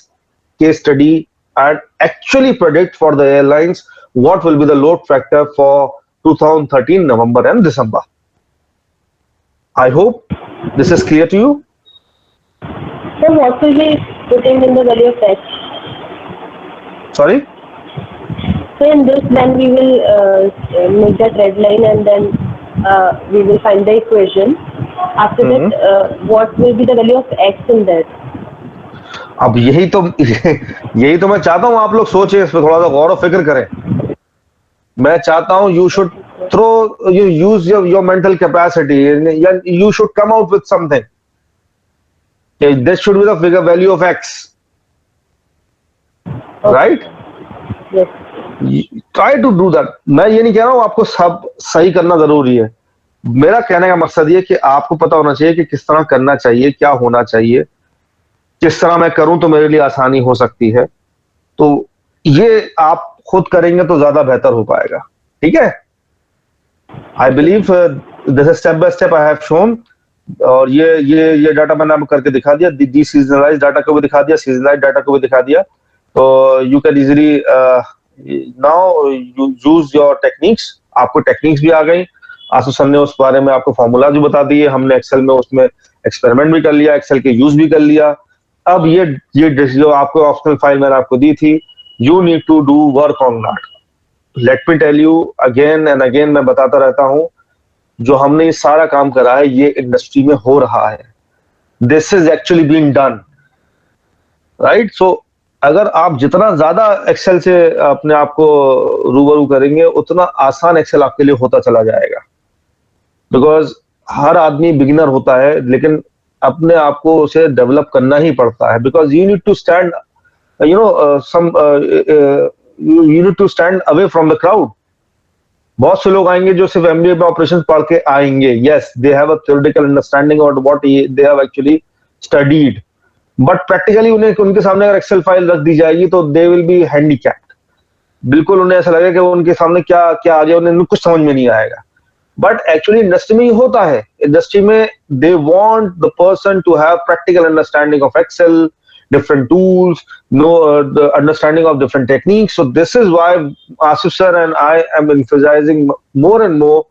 S1: case study and actually predict for the airlines what will be the load factor for 2013 November and December. I hope this is clear to you.
S10: So what will be putting in the value of X?
S1: Sorry?
S10: So in this, then we will make that red line, and then we will find the equation. After that, what will be the value of X in that?
S1: अब यही तो मैं चाहता हूँ आप लोग सोचें, इस पर थोड़ा सा गौर और फिक्र करें. मैं चाहता हूं you should use your mental capacity, and you should come out with something. Okay, this should be the figure value of X, right?
S10: Yes.
S1: Try to do that. मैं ये नहीं कह रहा हूँ आपको सब सही करना जरूरी है. मेरा कहने का मकसद ये कि आपको पता होना चाहिए कि किस तरह करना चाहिए, क्या होना चाहिए, किस तरह मैं करूं तो मेरे लिए आसानी हो सकती है. तो ये आप खुद करेंगे तो ज्यादा बेहतर हो पाएगा. ठीक है? आई believe this is step by step I have shown. और ये डाटा मैंने आपको करके दिखा दिया. दी सीजनलाइज डाटा को भी दिखा दिया, सीजनलाइज डाटा को भी दिखा दिया. तो you can easily now use your techniques. आपको टेक्निक्स भी आ गई. आसू सर ने उस बारे में आपको फॉर्मूला भी बता दिए. हमने एक्सेल में उसमें एक्सपेरिमेंट भी कर लिया, एक्सेल के यूज भी कर लिया. अब ये जो आपको ऑप्शनल फाइल मैंने आपको दी थी, you need to do work on that. Let me tell you again and again, मैं बताता रहता हूं, जो हमने ये सारा काम करा है ये इंडस्ट्री में हो रहा है. This is actually being done, right? So अगर आप जितना ज्यादा एक्सेल से अपने आप को रूबरू करेंगे, उतना आसान एक्सेल आपके लिए होता चला जाएगा. बिकॉज हर आदमी बिगिनर होता है, लेकिन अपने आप को उसे डेवलप करना ही पड़ता है. Because you need to stand you need to stand away from the crowd. बहुत से लोग आएंगे जो सिर्फ MBA में ऑपरेशंस पढ़ के आएंगे. Yes, they have a theoretical understanding about what they have actually studied, but practically उनके सामने अगर एक्सेल फाइल रख दी जाएगी तो they will be handicapped. बिल्कुल उन्हें ऐसा लगेगा कि उनके सामने क्या क्या आ गया, उन्हें कुछ समझ में नहीं आएगा. बट एक्चुअली इंडस्ट्री में ही होता है. इंडस्ट्री में they want the person to have practical understanding of Excel, different tools, the understanding of different techniques. So this is why Asif sir and I am emphasizing more and more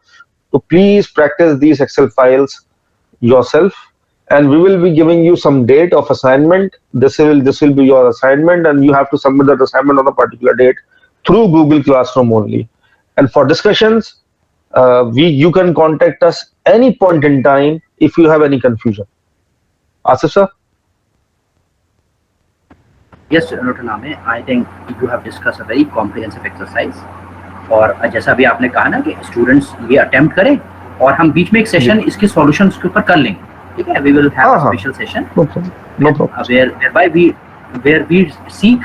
S1: to please practice these Excel files yourself, and we will be giving you some date of assignment. This will be your assignment, and you have to submit that assignment on a particular date through Google Classroom only. And for discussions, you can contact us any point in time if you have any confusion. Asif sir?
S2: Yes, Dr. Name, I think you have discussed a very comprehensive exercise. और जैसा भी आपने कहा ना कि students ये attempt करें और हम बीच में एक सेशन इसके सॉल्यूशंस के ऊपर कर लेंगे. ठीक है? We will have a special session where we seek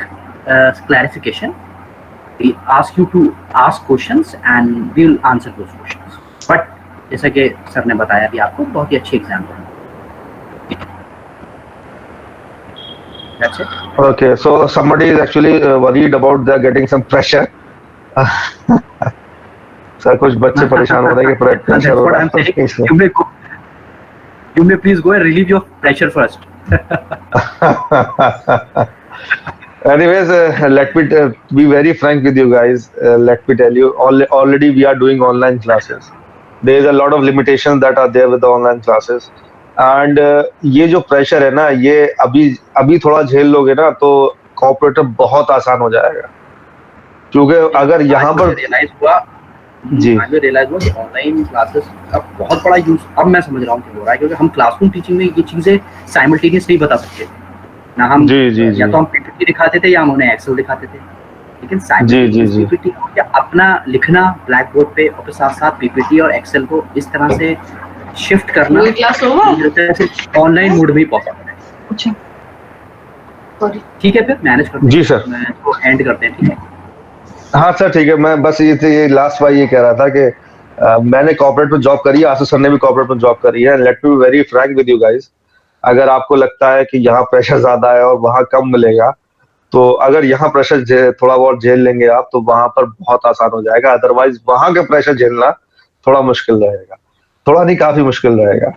S2: clarification. We ask you to ask questions and we will answer those questions. But जैसा कि सर ने बताया भी आपको, बहुत ही अच्छी example. That's it.
S1: Okay, so somebody is actually worried about they're getting some pressure. Sir, कुछ बच्चे परेशान हो रहे हैं कि pressure हो रहा है.
S2: You may please go and relieve your pressure first.
S1: Anyways, let me be very frank with you guys. Let me tell you, already we are doing online classes. There is a lot of limitations that are there with the online classes. And ये जो pressure है ना, ये अभी थोड़ा झेल लोगे ना तो कॉर्पोरेटर बहुत आसान हो जाएगा. क्योंकि अगर यहाँ पर
S2: रियलाइज हुआ कि ऑनलाइन क्लासेस का बहुत बड़ा यूज अब मैं समझ रहा हूँ कि हो रहा है. क्योंकि हम क्लासरूम टीचिंग में ये चीजें साइमल्टेनियस नहीं बता सकते ना. हम या तो हम पीपीटी दिखाते थे या हम उन्हें एक्सेल दिखाते थे. लेकिन साइमल्टेनियस पीपीटी या अपना लिखना ब्लैक बोर्ड पे और साथ साथ पीपीटी और एक्सेल को इस तरह से शिफ्ट करना ऑनलाइन मोड में ही पॉसिबल है. अच्छा, ठीक है, फिर मैनेज करते हैं.
S1: जी सर,
S2: मैं तो एंड करते हैं. ठीक है?
S1: हाँ सर, ठीक है. मैं बस ये लास्ट बार ये कह रहा था कि मैंने कॉर्पोरेट में जॉब करी है, आसू सर ने भी कॉर्पोरेट में जॉब करी है. Let me be very Frank with you guys. अगर आपको लगता है कि यहाँ प्रेशर ज्यादा है और वहाँ कम मिलेगा, तो अगर यहाँ प्रेशर थोड़ा बहुत झेल लेंगे आप, तो वहां पर बहुत आसान हो जाएगा. अदरवाइज वहां का प्रेशर झेलना थोड़ा मुश्किल रहेगा. थोड़ा नहीं, काफी मुश्किल रहेगा.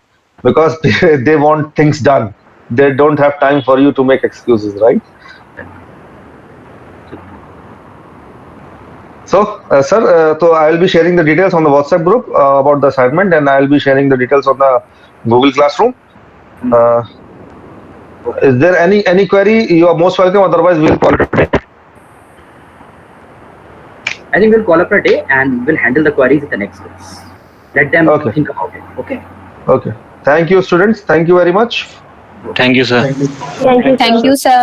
S1: Because they want things done. They don't have time for you to make excuses, right? So, sir, so I will be sharing the details on the WhatsApp group about the assignment, and I will be sharing the details on the Google Classroom. Is there any query? You are most welcome. Otherwise, we'll call it a day.
S2: I think we'll call up a day and we'll handle the queries in the next days. Let them think about it. Okay.
S1: Okay. Thank you, students. Thank you very much.
S7: Thank you, sir.
S10: Thank you,
S3: Thank you, sir.